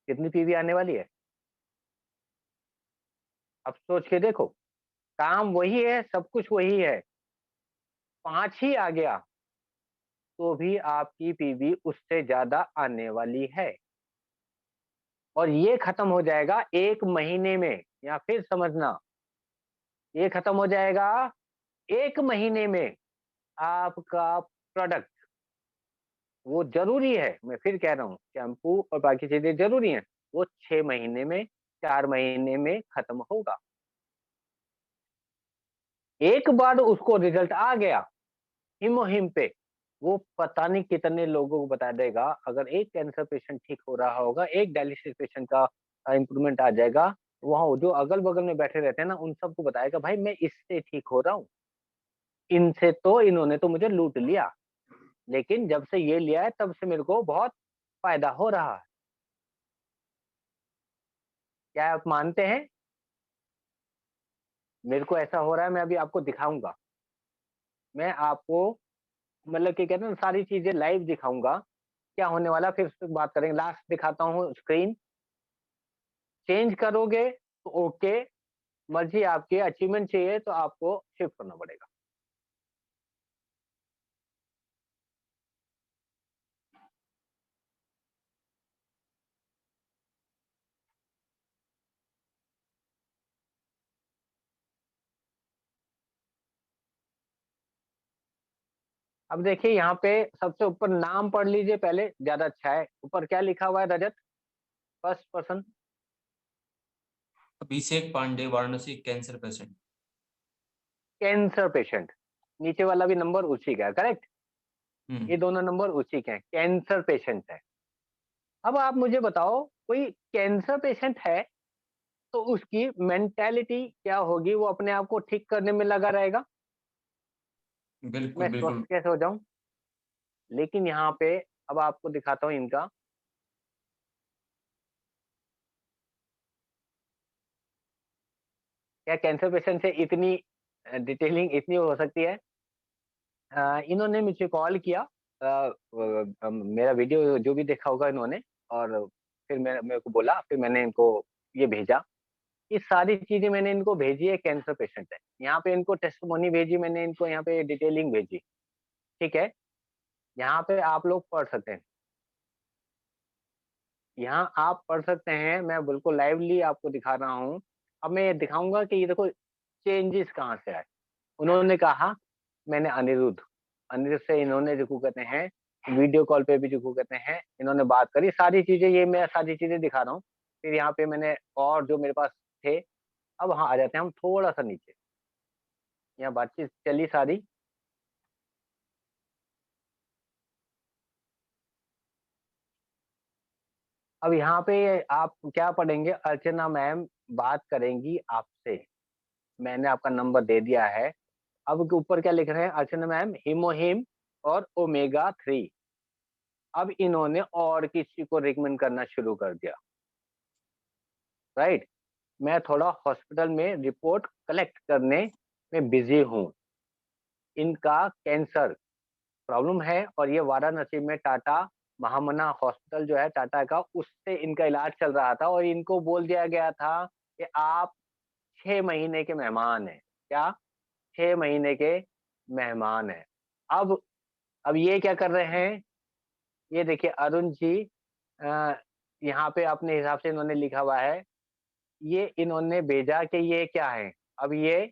कितनी पीवी आने वाली है? अब सोच के देखो, काम वही है, सब कुछ वही है, 5 ही आ गया तो भी आपकी पीवी उससे ज्यादा आने वाली है। और ये खत्म हो जाएगा 1 महीने में, या फिर समझना, ये खत्म हो जाएगा 1 महीने में। आपका प्रोडक्ट, वो जरूरी है, मैं फिर कह रहा हूँ, शैम्पू और बाकी चीजें जरूरी हैं, वो 6 महीने में, 4 महीने में खत्म होगा। एक बार उसको रिजल्ट आ गया हिमोहिम पे, वो पता नहीं कितने लोगों को बता देगा। अगर एक कैंसर पेशेंट ठीक हो रहा होगा, एक डायलिसिस पेशेंट का इम्प्रूवमेंट आ जाएगा, वहां जो अगल बगल में बैठे रहते हैं ना, उन सबको बताएगा भाई मैं इससे ठीक हो रहा हूँ, इनसे तो इन्होंने तो मुझे लूट लिया, लेकिन जब से ये लिया है तब से मेरे को बहुत फायदा हो रहा है। क्या आप मानते हैं? मेरे को ऐसा हो रहा है, मैं अभी आपको दिखाऊंगा। मैं आपको मतलब कि कहते हैं ना, सारी चीजें लाइव दिखाऊंगा क्या होने वाला, फिर उस पर बात करेंगे। लास्ट दिखाता हूँ स्क्रीन। चेंज करोगे तो ओके, मर्जी आपकी, अचीवमेंट चाहिए तो आपको शिफ्ट करना पड़ेगा। अब देखिए यहाँ पे सबसे ऊपर नाम पढ़ लीजिए पहले, ज्यादा अच्छा है। ऊपर क्या लिखा हुआ है Rajat, first person? Abhishek Pandey, Varanasi, cancer patient. Cancer patient. नीचे वाला भी नंबर उसी का है, करेक्ट। ये दोनों नंबर उसी के हैं, कैंसर पेशेंट है। अब आप मुझे बताओ, कोई कैंसर पेशेंट है तो उसकी मेंटेलिटी क्या होगी? वो अपने आप को ठीक करने में लगा रहेगा, बिल्कुल मैं स्वस्थ बिल्कुल। कैसे हो जाऊं। लेकिन यहाँ पे अब आपको दिखाता हूँ इनका। क्या कैंसर पेशेंट से इतनी डिटेलिंग इतनी हो सकती है? इन्होंने मुझे कॉल किया, मेरा वीडियो जो भी देखा होगा इन्होंने, और फिर मेरे को बोला, फिर मैंने इनको ये भेजा। ये सारी चीजें मैंने इनको भेजी है, कैंसर पेशेंट है। यहाँ पे इनको टेस्टिमोनी भेजी मैंने, इनको यहाँ पे डिटेलिंग भेजी, ठीक है। यहाँ पे आप लोग पढ़ सकते हैं, यहाँ आप पढ़ सकते हैं, मैं बिल्कुल लाइवली आपको दिखा रहा हूँ। अब मैं ये दिखाऊंगा कि ये देखो चेंजेस कहाँ से आए। उन्होंने कहा, मैंने अनिरुद्ध, अनिरुद्ध से इन्होंने जो कहते हैं, वीडियो कॉल पे भी जो कहते हैं, इन्होंने बात करी, सारी चीजें, ये मैं सारी चीजें दिखा रहा हूँ। फिर यहाँ पे मैंने और जो मेरे पास थे, अब हाँ आ जाते हैं हम थोड़ा सा नीचे। यहाँ बातचीत चली सारी। अब यहाँ पे आप क्या पढ़ेंगे, अर्चना मैम बात करेंगी आपसे, मैंने आपका नंबर दे दिया है। अब के ऊपर क्या लिख रहे हैं, अर्चना मैम हिमोहिम और ओमेगा 3। अब इन्होंने और किसी को रिकमेंड करना शुरू कर दिया, राइट। मैं थोड़ा हॉस्पिटल में रिपोर्ट कलेक्ट करने में बिजी हूँ। इनका कैंसर प्रॉब्लम है, और ये वाराणसी में टाटा महामना हॉस्पिटल जो है टाटा का, उससे इनका इलाज चल रहा था, और इनको बोल दिया गया था कि आप 6 महीने के मेहमान हैं। क्या? 6 महीने के मेहमान हैं। अब ये क्या कर रहे हैं, ये देखिए अरुण जी, अ, यहाँ पे अपने हिसाब से इन्होंने लिखा हुआ है, ये इन्होंने भेजा कि ये क्या है। अब ये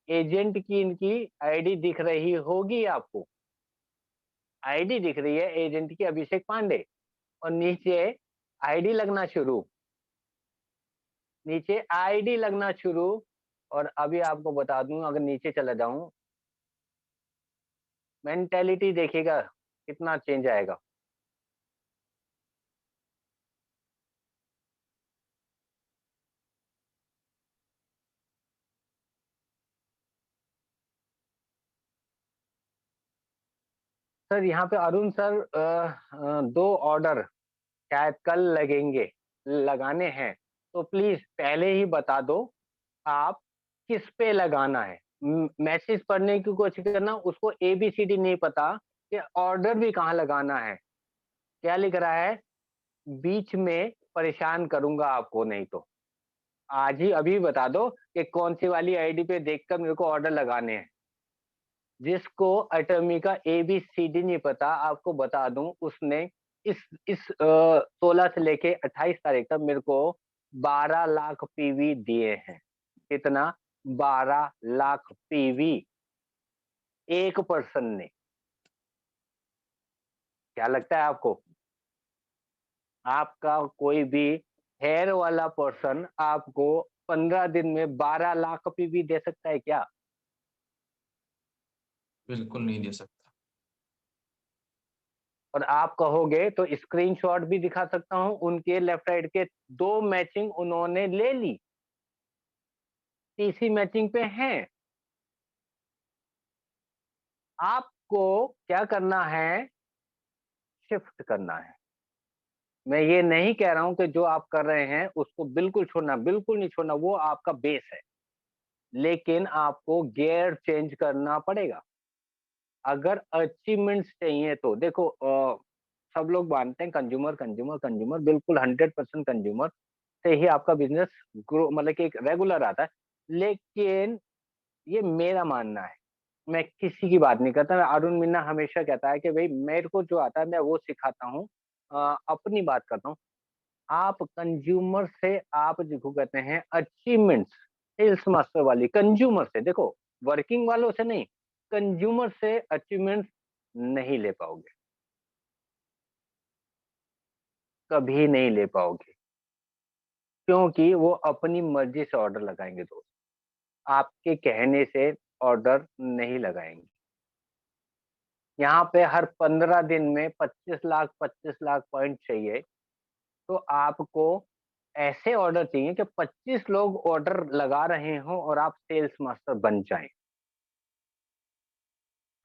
एजेंट की इनकी आईडी दिख रही होगी आपको, आईडी दिख रही है एजेंट की, अभिषेक पांडे, और नीचे आईडी लगना शुरू, नीचे आईडी लगना शुरू। और अभी आपको बता दूं, अगर नीचे चला जाऊं, मेंटेलिटी देखिएगा कितना चेंज आएगा। सर यहाँ पे अरुण सर 2 ऑर्डर शायद कल लगाने हैं, तो प्लीज़ पहले ही बता दो आप किस पे लगाना है। मैसेज पढ़ने की कोशिश करना, उसको एबीसीडी नहीं पता कि ऑर्डर भी कहाँ लगाना है। क्या लिख रहा है? बीच में परेशान करूँगा आपको नहीं तो। आज ही अभी बता दो कि कौन-सी वाली आईडी पे देखकर मेरे को ऑर्डर लगाने हैं। जिसको एटॉमी का एबीसीडी नहीं पता, आपको बता दूँ, उसने इस 16 से लेके 28 तारीख तक मेरे को 12 लाख पीवी दिए हैं। कितना? 12 लाख पीवी एक पर्सन ने। क्या लगता है आपको? आपका कोई भी हेयर वाला पर्सन आपको 15 दिन में 12 लाख पीवी दे सकता है क्या? बिल्कुल नहीं दे सकता। और आप कहोगे तो स्क्रीनशॉट भी दिखा सकता हूँ, उनके लेफ्ट राइट के 2 मैचिंग उन्होंने ले ली। तीसरी मैचिंग पे हैं। आपको क्या करना है? शिफ्ट करना है। मैं ये नहीं कह रहा हूँ कि जो आप कर रहे हैं उसको बिल्कुल छोड़ना, बिल्कुल नहीं छोड़ना, वो आपका बेस है। लेकिन आपको गियर चेंज करना पड़ेगा। अगर अचीवमेंट्स चाहिए तो देखो, सब लोग मानते हैं कंज्यूमर, कंज्यूमर, कंज्यूमर, बिल्कुल 100% कंज्यूमर से ही आपका बिज़नेस ग्रो, मतलब कि एक रेगुलर आता है। लेकिन ये मेरा मानना है, मैं किसी की बात नहीं करता। मैं अरुण मिन्ना हमेशा कहता है कि भई मेरे को जो आता है मैं वो सिखाता हूँ। अपनी बात करता हूँ। आप कंज्यूमर से, आप जिसको कहते हैं अचीवमेंट्स, सेल्स मास्टर वाली कंज्यूमर से, देखो वर्किंग वालों से नहीं, कंज्यूमर से अचीवमेंट्स नहीं ले पाओगे, कभी नहीं ले पाओगे, क्योंकि वो अपनी मर्जी से ऑर्डर लगाएंगे दोस्त, आपके कहने से ऑर्डर नहीं लगाएंगे। यहाँ पे हर 15 दिन में 25 लाख पॉइंट चाहिए, तो आपको ऐसे ऑर्डर चाहिए कि 25 लोग ऑर्डर लगा रहे हों और आप सेल्स मास्टर बन जाएं।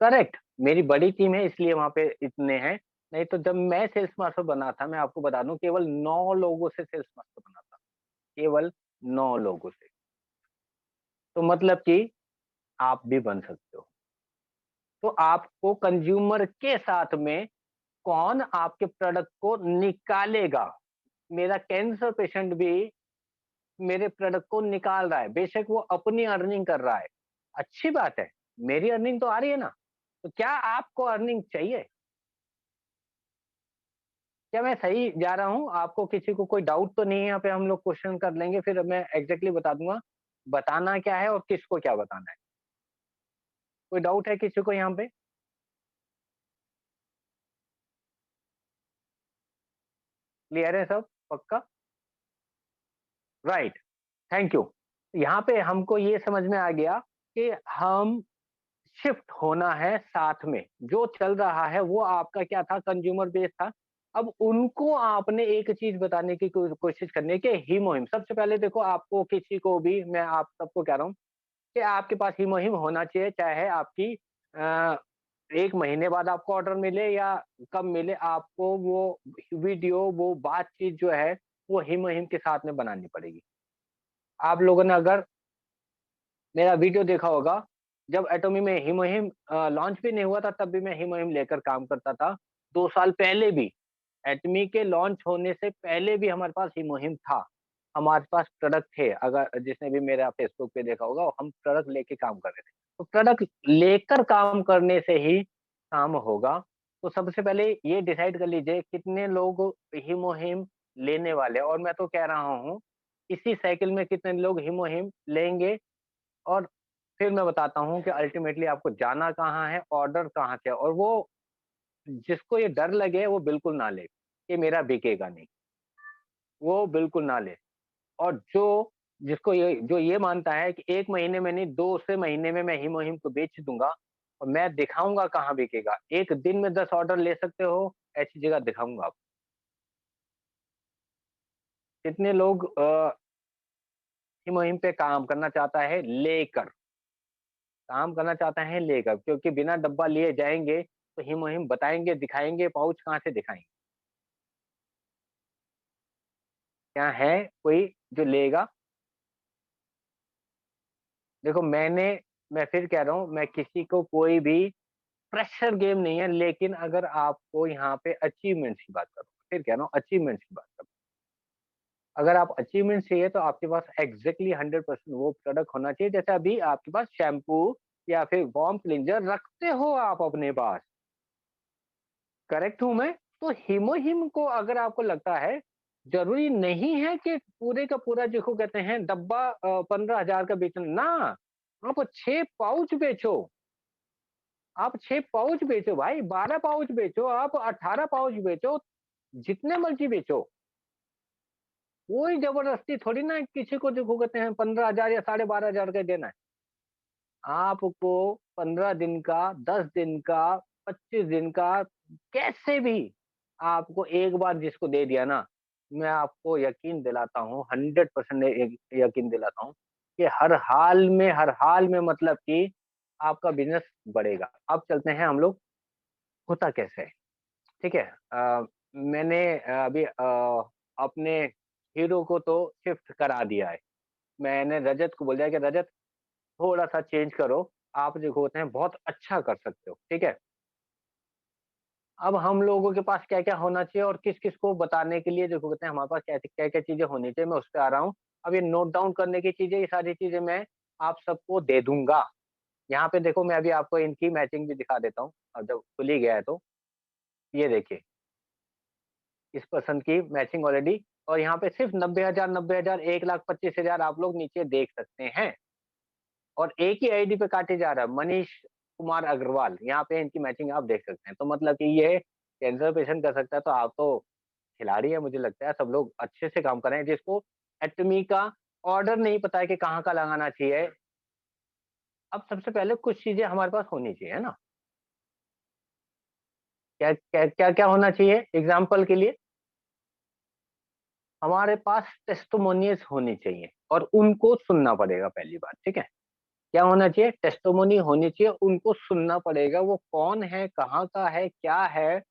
करेक्ट, मेरी बड़ी टीम है इसलिए वहां पे इतने हैं। नहीं तो जब मैं सेल्स मास्टर बना था, मैं आपको बता दूं, केवल 9 लोगों से सेल्स मास्टर बना था, केवल 9 लोगों से। तो मतलब कि आप भी बन सकते हो। तो आपको कंज्यूमर के साथ में कौन आपके प्रोडक्ट को निकालेगा? मेरा कैंसर पेशेंट भी मेरे प्रोडक्ट को निकाल रहा है, बेशक वो अपनी अर्निंग कर रहा है, अच्छी बात है, मेरी अर्निंग तो आ रही है ना। तो क्या आपको अर्निंग चाहिए? क्या मैं सही जा रहा हूँ? आपको किसी को कोई डाउट तो नहीं है? यहाँ पे हम लोग क्वेश्चन कर लेंगे, फिर मैं एग्जैक्टली बता दूंगा बताना क्या है और किसको क्या बताना है। कोई डाउट है किसी को यहाँ पे? क्लियर है सब? पक्का? Right, thank you. यहाँ पे हमको ये समझ में आ गया कि हम शिफ्ट होना है साथ में। जो चल रहा है वो आपका क्या था? कंज्यूमर बेस था। अब उनको आपने एक चीज बताने की कोशिश करनी है कि ही मुहिम। सबसे पहले देखो, आपको किसी को भी, मैं आप सबको कह रहा हूँ कि आपके पास ही मुहिम होना चाहिए, चाहे आपकी 1 महीने बाद आपको ऑर्डर मिले या कब मिले, आपको वो वीडियो, वो बातचीत जो है वो ही मुहिम के साथ में बनानी पड़ेगी। आप लोगों ने अगर मेरा वीडियो देखा होगा, जब एटॉमी में ही मुहिम लॉन्च भी नहीं हुआ था, तब भी मैं ही मुहिम लेकर काम करता था। 2 साल पहले भी, एटॉमी के लॉन्च होने से पहले भी हमारे पास ही मुहिम था। हमारे पास प्रोडक्ट थे, अगर जिसने भी मेरा फेसबुक पे देखा होगा, हम प्रोडक्ट लेके काम कर रहे थे। तो प्रोडक्ट लेकर काम करने से ही काम होगा। तो सबसे पहले ये डिसाइड कर लीजिए कितने लोग ही मुहिम लेने वाले हैं, और मैं तो कह रहा हूँ इसी साइकिल में कितने लोग ही मुहिम लेंगे। और फिर मैं बताता हूँ कि अल्टीमेटली आपको जाना कहाँ है, ऑर्डर कहाँ से है। और वो जिसको ये डर लगे वो बिल्कुल ना ले कि मेरा बिकेगा नहीं, वो बिल्कुल ना ले। और जिसको ये मानता है कि 1 महीने में नहीं, 2 से महीने में मैं ही मुहिम को बेच दूंगा और मैं दिखाऊंगा कहाँ बिकेगा। 1 दिन में 10 ऑर्डर ले सकते हो, ऐसी जगह दिखाऊंगा आपको। कितने लोग ही मुहिम पे काम करना चाहता है लेकर, काम करना चाहता है लेकर, क्योंकि बिना डब्बा लिए जाएंगे तो हिमोहिम बताएंगे, दिखाएंगे, पाउच कहाँ से दिखाएंगे? क्या है कोई जो लेगा? देखो मैं फिर कह रहा हूँ, मैं किसी को कोई भी प्रेशर गेम नहीं है, लेकिन अगर आपको यहाँ पे अचीवमेंट्स की बात करूँ, फिर कह रहा हूँ अचीवमेंट्स की बात करूँ, अगर आप अचीवमेंट चाहिए तो आपके पास एग्जैक्टली 100% वो प्रोडक्ट होना चाहिए। जैसे अभी आपके पास शैम्पू या फिर वार्म क्लींजर रखते हो आप अपने पास, करेक्ट हूं मैं? तो हिमोहिम को अगर आपको लगता है, जरूरी नहीं है कि पूरे का पूरा जिसको कहते हैं डब्बा 15,000 का बेचना ना, आप 6 पाउच बेचो, आप 6 पाउच बेचो भाई, 12 पाउच बेचो, आप 18 पाउच बेचो, जितने मर्जी बेचो। कोई जबरदस्ती थोड़ी ना है किसी को जो कहते हैं 15,000 या 12,500 का देना है। आपको 15 दिन का, 10 दिन का, 25 दिन का, कैसे भी आपको एक बार जिसको दे दिया ना, मैं आपको यकीन दिलाता हूँ, 100% यकीन दिलाता हूँ कि हर हाल में मतलब कि आपका बिजनेस बढ़ेगा। अब चलते हैं हम लोग, होता कैसे है, ठीक है? मैंने अभी अपने हीरो को तो शिफ्ट करा दिया है। मैंने रजत को बोल दिया कि रजत थोड़ा-सा चेंज करो, आप जो होते हैं बहुत अच्छा कर सकते हो, ठीक है? अब हम लोगों के पास क्या-क्या होना चाहिए और किस-किस को बताने के लिए जो होते हैं हमारे पास क्या-क्या चीज़ें होनी चाहिए, मैं उस पे आ रहा हूँ। अब ये नोट डाउन करने की चीज़ें, ये सारी चीज़ें मैं आप सबको दे दूँगा। यहाँ पे देखो मैं अभी आपको इनकी मैचिंग भी दिखा देता हूँ, अब जब खुल ही गया है तो, ये देखिए, इस पर्सन की मैचिंग ऑलरेडी, और यहाँ पे सिर्फ 90,000, 90,000, 1,25,000 आप लोग नीचे देख सकते हैं। और एक ही आईडी पे काटे जा रहा है, मनीष कुमार अग्रवाल, यहाँ पे इनकी मैचिंग आप देख सकते हैं। तो मतलब कि ये कैंसर पेशेंट कर सकता है, तो आप तो खिलाड़ी है, मुझे लगता है सब लोग अच्छे से काम कर रहे हैं। जिसको एटमी का ऑर्डर नहीं पता है कि कहाँ का लगाना चाहिए, अब सबसे पहले कुछ चीजें हमारे पास होनी चाहिए, है ना? क्या क्या क्या क्या होना चाहिए? एग्जाम्पल के लिए हमारे पास टेस्टिमोनियल्स होनी चाहिए और उनको सुनना पड़ेगा, पहली बात, ठीक है? क्या होना चाहिए? टेस्टिमोनी होनी चाहिए, उनको सुनना पड़ेगा, वो कौन है, कहाँ का है, क्या है,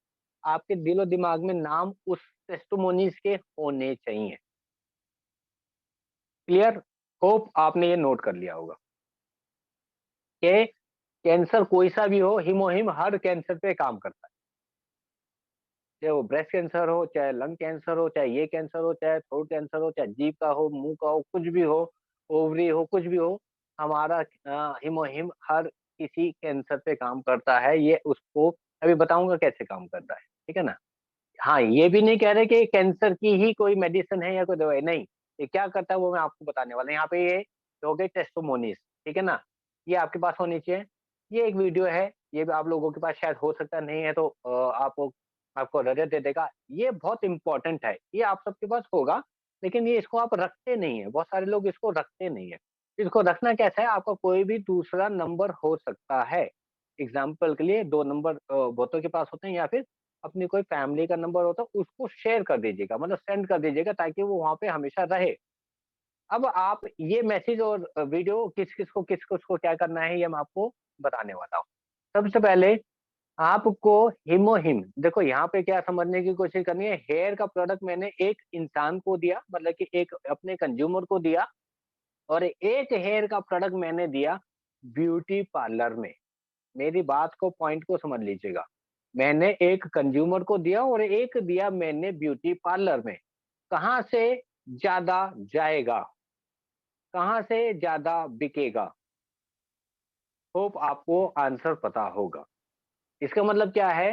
आपके दिलो-दिमाग में नाम उस टेस्टिमोनीज़ के होने चाहिए। क्लियर? होप आपने ये नोट कर लिया होगा कि कैंसर कोई-सा भी हो, हिमोहिम हर कैंसर पे काम करता है। चाहे वो ब्रेस्ट कैंसर हो, चाहे लंग कैंसर हो, चाहे ये कैंसर हो, चाहे थ्रोट कैंसर हो, चाहे जीभ का हो, मुँह का हो, कुछ भी हो, ओवरी हो, कुछ भी हो, हमारा हिमोहिम हर किसी कैंसर पे काम करता है। ये उसको अभी बताऊँगा कैसे काम करता है, ठीक है ना? हाँ, ये भी नहीं कह रहे कि कैंसर की ही कोई मेडिसिन है या कोई दवाई, नहीं। ये क्या करता है वो मैं आपको बताने वाला हूँ। यहाँ पे ये हो गई टेस्टिमोनीज़, ठीक है ना? ये आपके पास होनी चाहिए। ये एक वीडियो है, ये भी आप लोगों के पास शायद हो सकता है नहीं है तो आपको रजत दे देगा। ये बहुत इम्पोर्टेंट है, ये आप सबके पास होगा, लेकिन ये इसको आप रखते नहीं हैं, बहुत सारे लोग इसको रखते नहीं हैं। इसको रखना कैसा है, आपका कोई भी दूसरा नंबर हो सकता है। एग्ज़ाम्पल के लिए 2 नंबर बहुतों के पास होते हैं, या फिर अपनी कोई फैमिली का नंबर होता है, उसको शेयर कर दीजिएगा, मतलब सेंड कर दीजिएगा ताकि वो वहाँ पे हमेशा रहे। अब आप ये मैसेज और वीडियो किस-किस को क्या करना है, ये मैं आपको बताने वाला हूँ। सबसे पहले आपको हिमोहिम, देखो यहाँ पे क्या समझने की कोशिश करनी है, हेयर का प्रोडक्ट मैंने एक इंसान को दिया, मतलब कि एक अपने कंज्यूमर को दिया, और एक हेयर का प्रोडक्ट मैंने दिया ब्यूटी पार्लर में। मेरी बात को, पॉइंट को समझ लीजिएगा। मैंने एक कंज्यूमर को दिया और एक दिया मैंने ब्यूटी पार्लर में। कहाँ से ज़्यादा जाएगा? कहाँ से ज़्यादा बिकेगा? होप आपको आंसर पता होगा। इसका मतलब क्या है?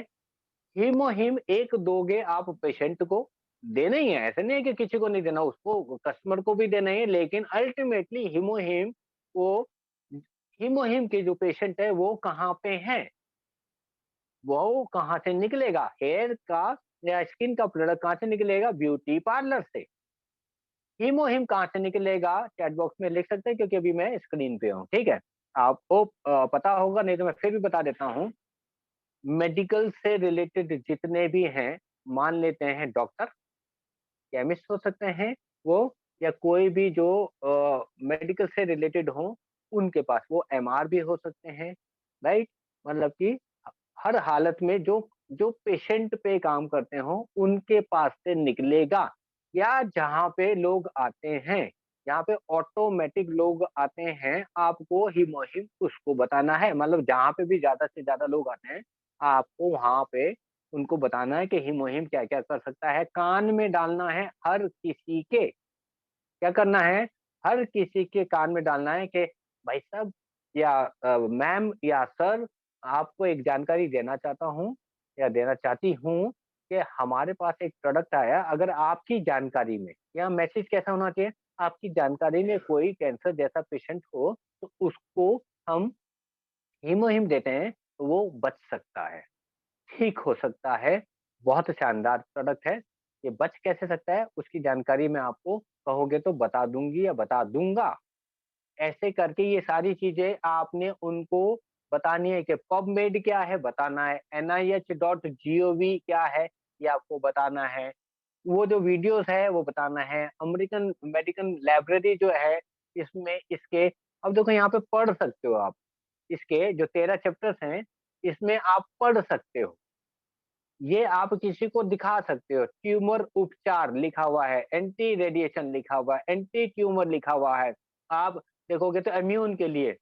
हिमोहिम एक दोगे आप पेशेंट को, देना ही है, ऐसा नहीं है कि किसी को नहीं देना, उसको कस्टमर को भी देना है, लेकिन अल्टीमेटली हिमोहिम को, हिमोहिम के जो पेशेंट है वो कहाँ पे हैं? वो कहाँ से निकलेगा? हेयर का या स्किन का प्रोडक्ट कहाँ से निकलेगा? ब्यूटी पार्लर से। हीमोहिम कहाँ से निकलेगा? चैट बॉक्स में लिख सकते हैं क्योंकि अभी मैं स्क्रीन पे हूँ, ठीक है? आपको पता होगा, नहीं तो मैं फिर भी बता देता हूँ। मेडिकल से रिलेटेड जितने भी हैं, मान लेते हैं डॉक्टर, केमिस्ट हो सकते हैं वो, या कोई भी जो मेडिकल से रिलेटेड हो, उनके पास वो एमआर भी हो सकते हैं, राइट? मतलब कि हर हालत में जो जो पेशेंट पे काम करते हो उनके पास से निकलेगा, या जहाँ पे लोग आते हैं, जहाँ पे ऑटोमेटिक लोग आते हैं, आपको हिमोहिम उसको बताना है। मतलब जहाँ पे भी ज़्यादा से ज़्यादा लोग आते हैं, आपको वहाँ पे उनको बताना है कि हिमोहिम क्या-क्या कर सकता है। कान में डालना है हर किसी के, क्या करना है, हर किसी के कान में डालना है कि भाई साहब या मैम या सर, आपको एक जानकारी देना चाहता हूँ या देना चाहती हूँ कि हमारे पास एक प्रोडक्ट आया, अगर आपकी जानकारी में, या मैसेज कैसा होना चाहिए, आपकी जानकारी में कोई कैंसर जैसा पेशेंट हो, तो उसको हम हीमोहिम देते हैं, तो वो बच सकता है, ठीक हो सकता है। बहुत शानदार प्रोडक्ट है। ये बच कैसे सकता है, उसकी जानकारी मैं आपको कहोगे तो बता दूँगी या बता दूँगा। ऐसे करके ये सारी चीज़ें आपने उनको बतानी है कि पबमेड क्या है बताना है, NIH.gov क्या है ये आपको बताना है। वो जो वीडियोज़ है वो बताना है, अमेरिकन मेडिकल लाइब्रेरी जो है इसमें इसके, अब देखो यहाँ पे पढ़ सकते हो आप। इसके जो 13 चैप्टर्स हैं, इसमें आप पढ़ सकते हो। ये आप किसी को दिखा सकते हो, ट्यूमर उपचार लिखा हुआ है, एंटी रेडिएशन लिखा हुआ है, एंटी ट्यूमर लिखा हुआ है। आप देखोगे तो इम्यून के लिए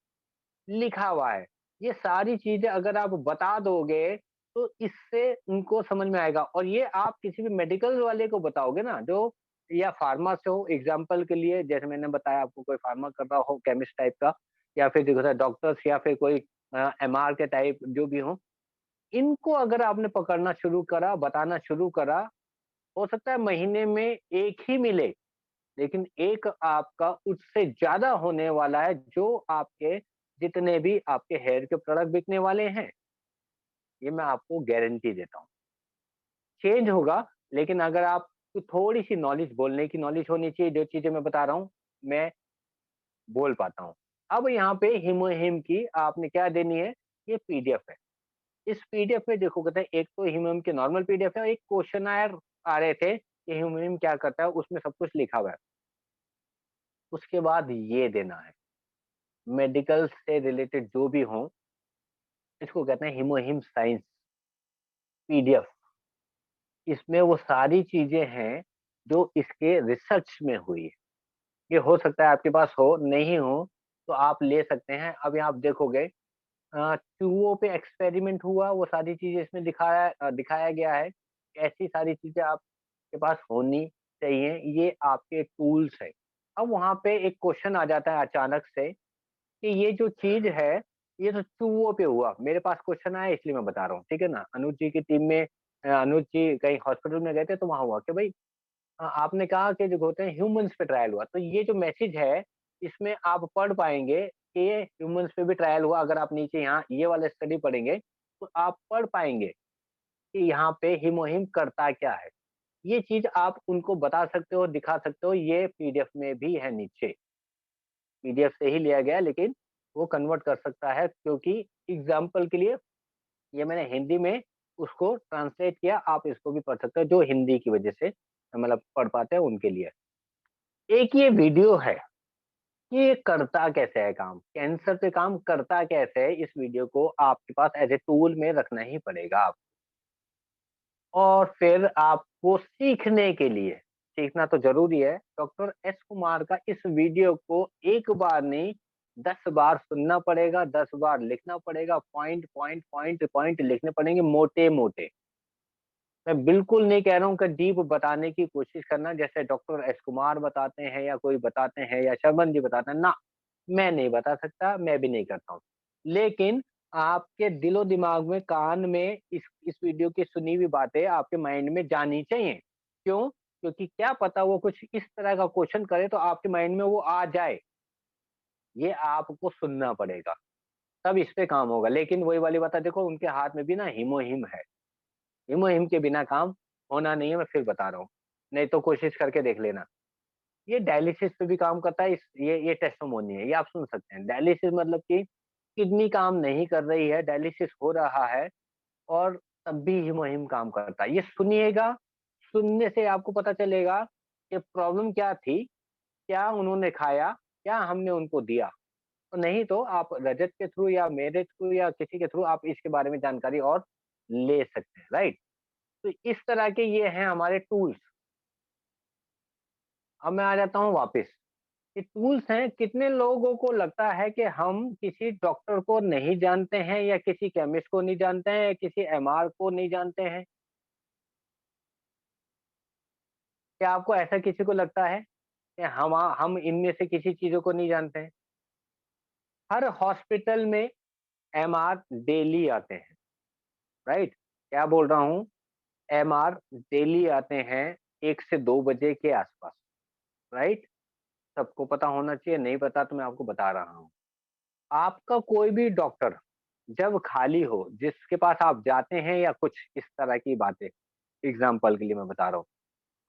लिखा हुआ है। ये सारी चीज़ें अगर आप बता दोगे, तो इससे उनको समझ में आएगा, और ये आप किसी भी मेडिकल वाले को बताओगे ना, जो या फार्मा से हो, एग्ज़ाम्पल के लिए जैसे मैंने बताया आपको, कोई फार्मा कर रहा हो केमिस्ट टाइप का, या फिर जो होता है डॉक्टर्स, या फिर कोई MR के टाइप जो भी हो, इनको अगर आपने पकड़ना शुरू करा, बताना शुरू करा, हो सकता है महीने में 1 ही मिले, लेकिन एक आपका उससे ज़्यादा होने वाला है, जो आपके जितने भी आपके हेयर के प्रोडक्ट बिकने वाले हैं, ये मैं आपको गारंटी देता हूँ। चेंज होगा, लेकिन अगर आपको थोड़ी-सी नॉलेज, बोलने की नॉलेज होनी चाहिए, जो चीज़ें मैं बता रहा हूँ, मैं बोल पाता हूँ। अब यहाँ पे हिमोहिम की आपने क्या देनी है, ये पीडीएफ है। इस पीडीएफ में देखोगे तो एक तो हिमोहिम के नॉर्मल पीडीएफ है, और एक क्वेश्चनआयर आ रहे थे कि हिमोहिम क्या करता है, उसमें सब कुछ लिखा हुआ है। उसके बाद ये देना है, मेडिकल से रिलेटेड जो भी हो, इसको कहते हैं हिमोहिम साइंस पीडीएफ। इसमें वो सारी चीज़ें हैं जो इसके रिसर्च में हुई है। ये हो सकता है आपके पास हो, नहीं हो तो आप ले सकते हैं। अब यहाँ आप देखोगे चूहों पे एक्सपेरिमेंट हुआ, वो सारी चीज़ें इसमें दिखाया गया है। ऐसी सारी चीज़ें आपके पास होनी चाहिए, ये आपके टूल्स हैं। अब वहाँ पे एक क्वेश्चन आ जाता है अचानक से कि ये जो चीज़ है, ये तो चूहों पे हुआ। मेरे पास क्वेश्चन आया इसलिए मैं बता रहा हूँ, ठीक है ना? अनुज जी की टीम में अनुज जी कहीं हॉस्पिटल में गए थे, तो वहाँ हुआ कि भाई आपने कहा कि जो होते हैं ह्यूमन्स पे ट्रायल हुआ। तो ये जो मैसेज है, इसमें आप पढ़ पाएँगे कि ये ह्यूमन्स पे भी ट्रायल हुआ। अगर आप नीचे यहाँ ये वाला स्टडी पढ़ेंगे, तो आप पढ़ पाएँगे कि यहाँ पे हिमोहिम करता क्या है। ये चीज़ आप उनको बता सकते हो, दिखा सकते हो, ये पीडीएफ में भी है नीचे। पीडीएफ से ही लिया गया है, लेकिन वो कन्वर्ट कर सकता है, क्योंकि एग्ज़ाम्पल के लिए ये मैंने हिंदी में उसको ट्रांसलेट किया, आप इसको भी पढ़ सकते हो, जो हिंदी की वजह से मतलब पढ़ पाते हैं उनके लिए। एक ये वीडियो है, कि ये करता कैसे है काम, कैंसर पे काम करता कैसे है, इस वीडियो को आपके पास एज़ ए टूल में रखना ही पड़ेगा आप। और फिर आपको सीखने के लिए, सीखना तो ज़रूरी है, डॉक्टर एस कुमार का इस वीडियो को एक बार नहीं 10 बार सुनना पड़ेगा, 10 बार लिखना पड़ेगा, पॉइंट, पॉइंट, पॉइंट, पॉइंट लिखने पड़ेंगे मोटे-मोटे। मैं बिल्कुल नहीं कह रहा हूँ कि डीप बताने की कोशिश करना, जैसे डॉक्टर एस कुमार बताते हैं या कोई बताते हैं या शर्मन जी बताते हैं, ना, मैं नहीं बता सकता, मैं भी नहीं करता हूँ। लेकिन आपके दिलो-दिमाग में, कान में इस वीडियो की सुनी हुई बातें आपके माइंड में जानी चाहिए। क्यों? क्योंकि क्या पता वो कुछ इस तरह का क्वेश्चन करे तो आपके माइंड में वो आ जाए। ये आपको सुनना पड़ेगा, तब इस पे काम होगा। लेकिन वही वाली बात है, देखो उनके हाथ में भी ना हिमोहिम है। हिमोहिम के बिना काम होना नहीं है, मैं फिर बता रहा हूँ। नहीं तो कोशिश करके देख लेना। ये डायलिसिस पे भी काम करता है, ये टेस्टिमोनी है, ये आप सुन सकते हैं। डायलिसिस मतलब कि किडनी काम नहीं कर रही है, डायलिसिस हो रहा है, और तब भी हीमोहिम काम करता है। ये सुनिएगा, सुनने से आपको पता चलेगा कि प्रॉब्लम क्या थी, क्या उन्होंने खाया, क्या हमने उनको दिया। नहीं तो आप रजत के थ्रू या मेरे थ्रू या किसी के थ्रू आप इसके बारे में जानकारी और ले सकते हैं, राइट? तो इस तरह के ये हैं हमारे टूल्स। अब मैं आ जाता हूँ वापस। ये टूल्स हैं, कितने लोगों को लगता है कि हम किसी डॉक्टर को नहीं जानते हैं या किसी केमिस्ट को नहीं जानते हैं या किसी एमआर को नहीं जानते हैं? क्या आपको ऐसा किसी को लगता है कि हम इनमें से किसी चीज़ों को नहीं जानते हैं? हर हॉस्पिटल में एमआर डेली आते हैं, राइट? क्या बोल रहा हूँ? एमआर डेली आते हैं 1 से 2 बजे के आसपास, राइट? सबको पता होना चाहिए, नहीं पता तो मैं आपको बता रहा हूँ। आपका कोई भी डॉक्टर जब खाली हो, जिसके पास आप जाते हैं या कुछ इस तरह की बातें, एग्ज़ाम्पल के लिए मैं बता रहा हूँ।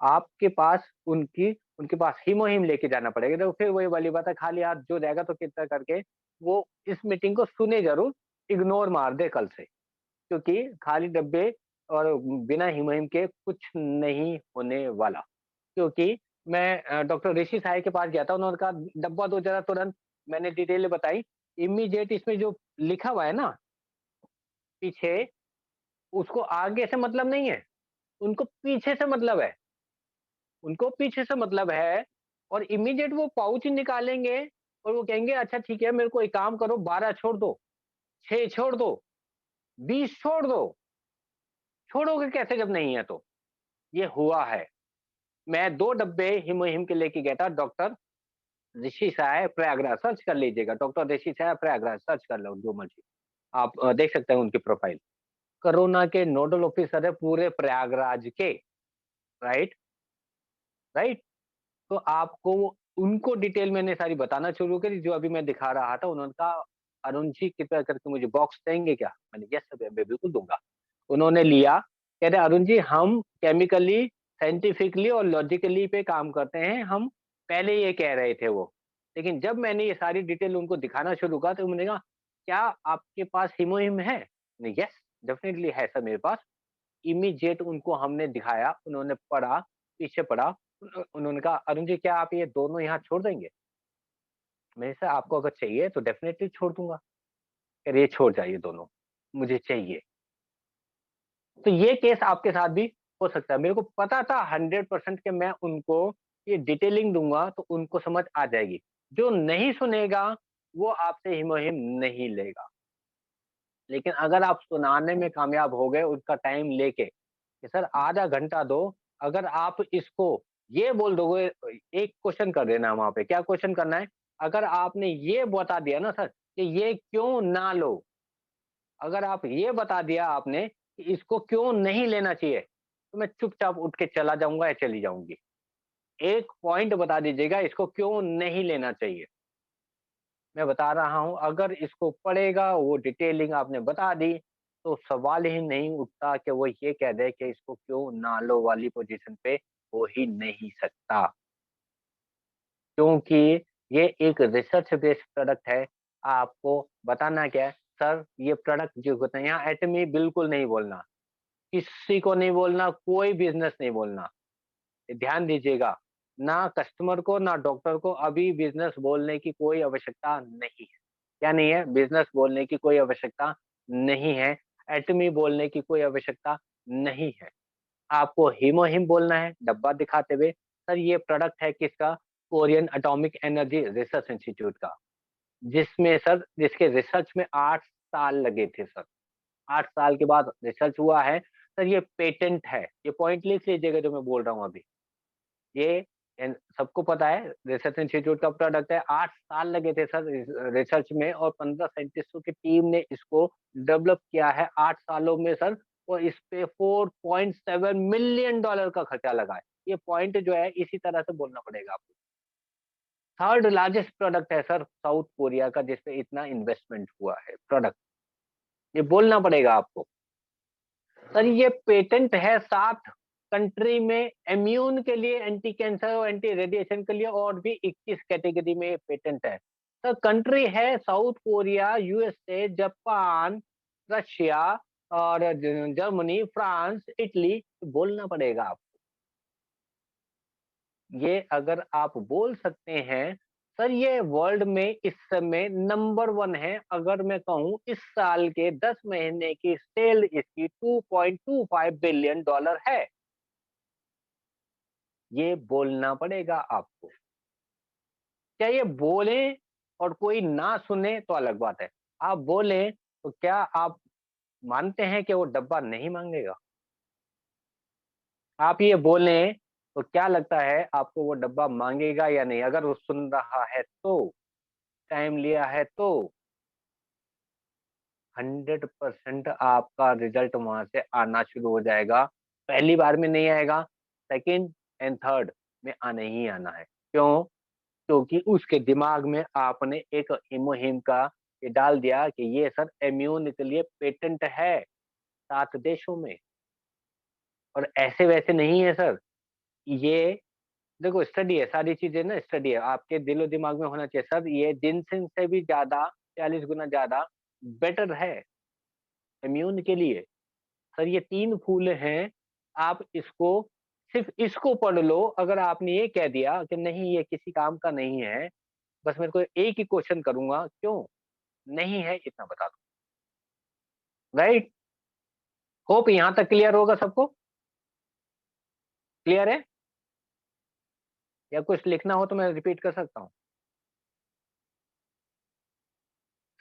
आपके पास उनके पास हीमोहिम लेके जाना पड़ेगा, तो फिर वही वाली बात है, खाली हाथ जो जाएगा तो कितना करके वो इस मीटिंग को सुने ज़रूर, इग्नोर मार दे कल से। क्योंकि खाली डब्बे और बिना हीमोहिम के कुछ नहीं होने वाला। क्योंकि मैं डॉक्टर ऋषि साय के पास गया था, उन्होंने कहा डब्बा दो जरा तुरंत, मैंने डिटेल बताई, इमीडिएट इसमें जो लिखा हुआ है ना पीछे, उसको आगे से मतलब नहीं है, उनको पीछे से मतलब है। उनको पीछे से मतलब है और इमीडिएट वो पाउच निकालेंगे और वो कहेंगे अच्छा ठीक है, मेरे को एक काम करो, 12 छोड़ दो, 6 छोड़ दो, 20 छोड़ दो। छोड़ोगे कैसे जब नहीं है तो? ये हुआ है। मैं 2 डब्बे हिमोहिम के लेके गया था, डॉक्टर ऋषि साय प्रयागराज, सर्च कर लीजिएगा, डॉक्टर ऋषि साय प्रयागराज, सर्च कर लो जो मर्ज़ी। आप देख सकते हैं उनकी प्रोफ़ाइल। कोरोना के नोडल ऑफिसर है पूरे प्रयागराज के, राइट? राइट? तो आपको उनको डिटेल मैंने सारी बताना शुरू करी, जो अभी मैं दिखा रहा था। उन्होंने कहा, "अरुण जी कृपया करके मुझे बॉक्स देंगे क्या?" मैंने, "यस सर, मैं बिल्कुल दूँगा।" उन्होंने लिया, कह रहे, "अरुण जी हम केमिकली, साइंटिफिकली और लॉजिकली पे काम करते हैं, हम पहले ये कह रहे थे वो।" लेकिन जब मैंने ये सारी डिटेल उनको दिखाना शुरू करा तो उन्होंने कहा, "क्या आपके पास हीमोहिम है?" मैंने, "यस, डेफिनिटली है सर मेरे पास।" इमीडिएट उनको हमने दिखाया, उन्होंने पढ़ा, पीछे पढ़ा। उन्होंने कहा, "अरुण जी क्या आप ये दोनों यहाँ छोड़ देंगे?" मैंने, "सर आपको अगर चाहिए तो डेफिनिटली छोड़ दूँगा।" कह रहे, "ये छोड़ जाइए दोनों, मुझे चाहिए।" तो ये केस आपके साथ भी हो सकता है। मेरे को पता था 100% कि मैं उनको ये डिटेलिंग दूँगा तो उनको समझ आ जाएगी। जो नहीं सुनेगा, वो आपसे हीमोहिम नहीं लेगा। लेकिन अगर आप सुनाने में कामयाब हो गए उनका टाइम लेके कि सर आधा घंटा दो, अगर आप इसको ये बोल दोगे, एक क्वेश्चन कर देना वहाँ पे, क्या क्वेश्चन करना है? अगर आपने ये बता दिया ना सर कि ये क्यों ना लो, अगर आप ये बता दिया आपने कि इसको क्यों नहीं लेना चाहिए, तो मैं चुपचाप उठ के चला जाऊँगा या चली जाऊँगी। एक पॉइंट बता दीजिएगा इसको क्यों नहीं लेना चाहिए। मैं बता रहा हूँ, अगर इसको पढ़ेगा, वो डिटेलिंग आपने बता दी, तो सवाल ही नहीं उठता कि वो ये कह दे कि इसको क्यों ना लो वाली पोज़ीशन पे हो ही नहीं सकता। क्योंकि ये एक रिसर्च बेस्ड प्रोडक्ट है। आपको बताना क्या है, सर ये प्रोडक्ट जो होते हैं यहाँ एटमी बिल्कुल नहीं बोलना, किसी को नहीं बोलना, कोई बिज़नेस नहीं बोलना। ध्यान दीजिएगा, ना कस्टमर को, ना डॉक्टर को अभी बिज़नेस बोलने की कोई आवश्यकता नहीं है। क्या नहीं है? बिज़नेस बोलने की कोई आवश्यकता नहीं है, एटमी बोलने की कोई आवश्यकता नहीं है। आपको हीमोहिम बोलना है, डब्बा दिखाते हुए, सर ये प्रोडक्ट है किसका? Korean atomic energy research institute का, जिसमें सर जिसके रिसर्च में 8 साल लगे थे सर। 8 साल के बाद रिसर्च हुआ है। सर ये पेटेंट है, ये पॉइंट लिख लीजिएगा जो मैं बोल रहा हूँ अभी। ये सबको पता है रिसर्च इंस्टीट्यूट का प्रोडक्ट है। 8 साल लगे थे सर रिसर्च में और 15 साइंटिस्टों की टीम ने इसको डेवलप किया है 8 सालों में सर, और इस पे $4.7 मिलियन का खर्चा लगा है। ये पॉइंट जो है इसी तरह से बोलना पड़ेगा आपको। थर्ड लार्जेस्ट प्रोडक्ट है सर साउथ कोरिया का, जिस पे इतना इन्वेस्टमेंट हुआ है प्रोडक्ट। ये बोलना पड़ेगा आपको। सर ये पेटेंट है 7 कंट्री में, इम्यून के लिए, एंटी कैंसर और एंटी रेडिएशन के लिए, और भी 21 कैटेगरी में पेटेंट है। सर कंट्री है south Korea, USA, Japan, Russia और जर्मनी, फ्रांस, इटली। बोलना पड़ेगा आपको। ये अगर आप बोल सकते हैं, सर ये वर्ल्ड में इस समय नंबर 1 है। अगर मैं कहूँ इस साल के 10 महीने की सेल इसकी $2.25 बिलियन है। ये बोलना पड़ेगा आपको। क्या ये बोलें और कोई ना सुने तो अलग बात है। आप बोलें तो क्या आप मानते हैं कि वो डब्बा नहीं मांगेगा? आप ये बोलें तो क्या लगता है आपको वो डब्बा मांगेगा या नहीं? अगर वो सुन रहा है तो, टाइम लिया है तो 100% आपका रिजल्ट वहां से आना शुरू हो जाएगा। पहली बार में नहीं आएगा, सेकंड एंड थर्ड में आने ही आना है। क्यों? क्योंकि उसके दिमाग में आपने एक मुहिम का ये डाल दिया कि ये सर इम्यून के लिए पेटेंट है 7 देशों में। और ऐसे वैसे नहीं है सर। ये देखो स्टडी है, सारी चीजें ना स्टडी है। आपके दिलो दिमाग में होना चाहिए सर ये जिनसिन से भी ज्यादा 40 गुना ज्यादा बेटर है इम्यून के लिए। सर ये 3 फूल हैं, आप इसको सिर्फ इसको पढ़ लो। अगर आपने ये कह दिया कि नहीं ये किसी काम का नहीं है, बस मेरे को एक ही क्वेश्चन करूँगा, क्यों नहीं है इतना बता दो। राइट? होप यहाँ तक क्लियर होगा सबको? क्लियर है? या कुछ लिखना हो तो मैं रिपीट कर सकता हूँ।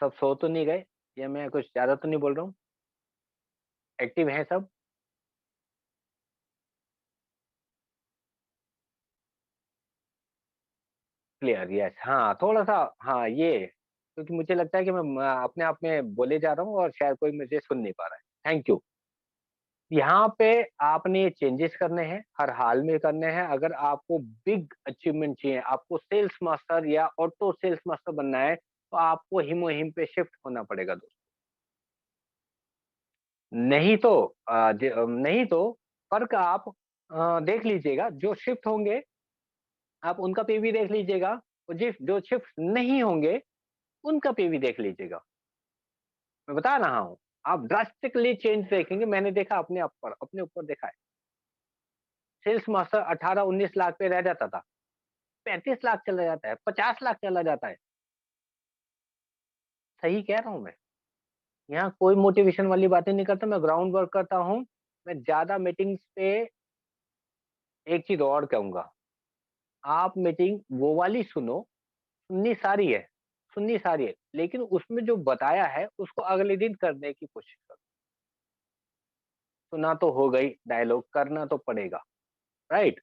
सब सो तो नहीं गए? या मैं कुछ ज़्यादा तो नहीं बोल रहा हूँ? एक्टिव हैं सब? Clear, yes. हाँ, थोड़ा-सा हाँ, ये क्योंकि मुझे लगता है कि मैं अपने आप में बोले जा रहा हूँ और शायद कोई मुझे सुन नहीं पा रहा है। Thank you. यहाँ पे आपने ये चेंजेस करने हैं, हर हाल में करने हैं। अगर आपको बिग अचीवमेंट चाहिए, आपको सेल्स मास्टर या ऑटो सेल्स मास्टर बनना है, तो आपको हिमो-हिम पे शिफ्ट होना पड़ेगा दोस्तों। नहीं तो नहीं तो फ़र्क आप देख लीजिएगा, जो शिफ्ट होंगे, आप उनका पीवी देख लीजिएगा और जो शिफ्ट नहीं होंगे, उनका पीवी देख लीजिएगा। मैं बता रहा हूँ, आप ड्रास्टिकली चेंज देखेंगे। मैंने देखा अपने ऊपर देखा है। सेल्स मास्टर 18-19 लाख पे रह जाता था, 35 लाख चला जाता है, 50 लाख चला जाता है। सही कह रहा हूँ मैं। यहाँ कोई मोटिवेशन वाली बातें नहीं करता, मैं ग्राउंड वर्क करता हूँ। मैं ज़्यादा मीटिंग्स पे एक चीज़ और कहूँगा, आप मीटिंग वो वाली सुनो, सुननी सारी है, लेकिन उसमें जो बताया है, उसको अगले दिन करने की कोशिश करो। सुना तो हो गई डायलॉग, करना तो पड़ेगा, राइट?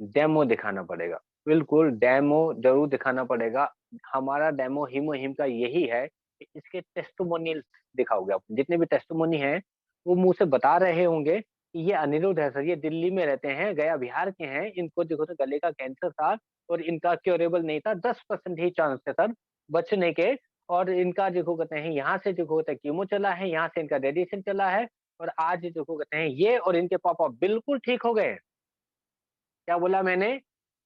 डेमो दिखाना पड़ेगा। बिल्कुल, डेमो ज़रूर दिखाना पड़ेगा। हमारा डेमो हिमो-हिम का यही है कि इसके टेस्टिमोनियल्स दिखाओगे आप। जितने भी टेस्टिमोनी हैं, वो मुँह से बता रहे होंगे कि ये अनिरुद्ध है सर, ये दिल्ली में रहते हैं, गया बिहार के हैं, इनको देखो तो गले का कैंसर था और इनका क्यूरेबल नहीं था, 10% ही चांस थे सर बचने के। और इनका देखो कहते हैं यहाँ से देखो कहते हैं कीमो चला है, यहाँ से इनका रेडिएशन चला है और आज देखो कहते हैं ये और इनके पापा बिल्कुल ठीक हो गए हैं। क्या बोला मैंने?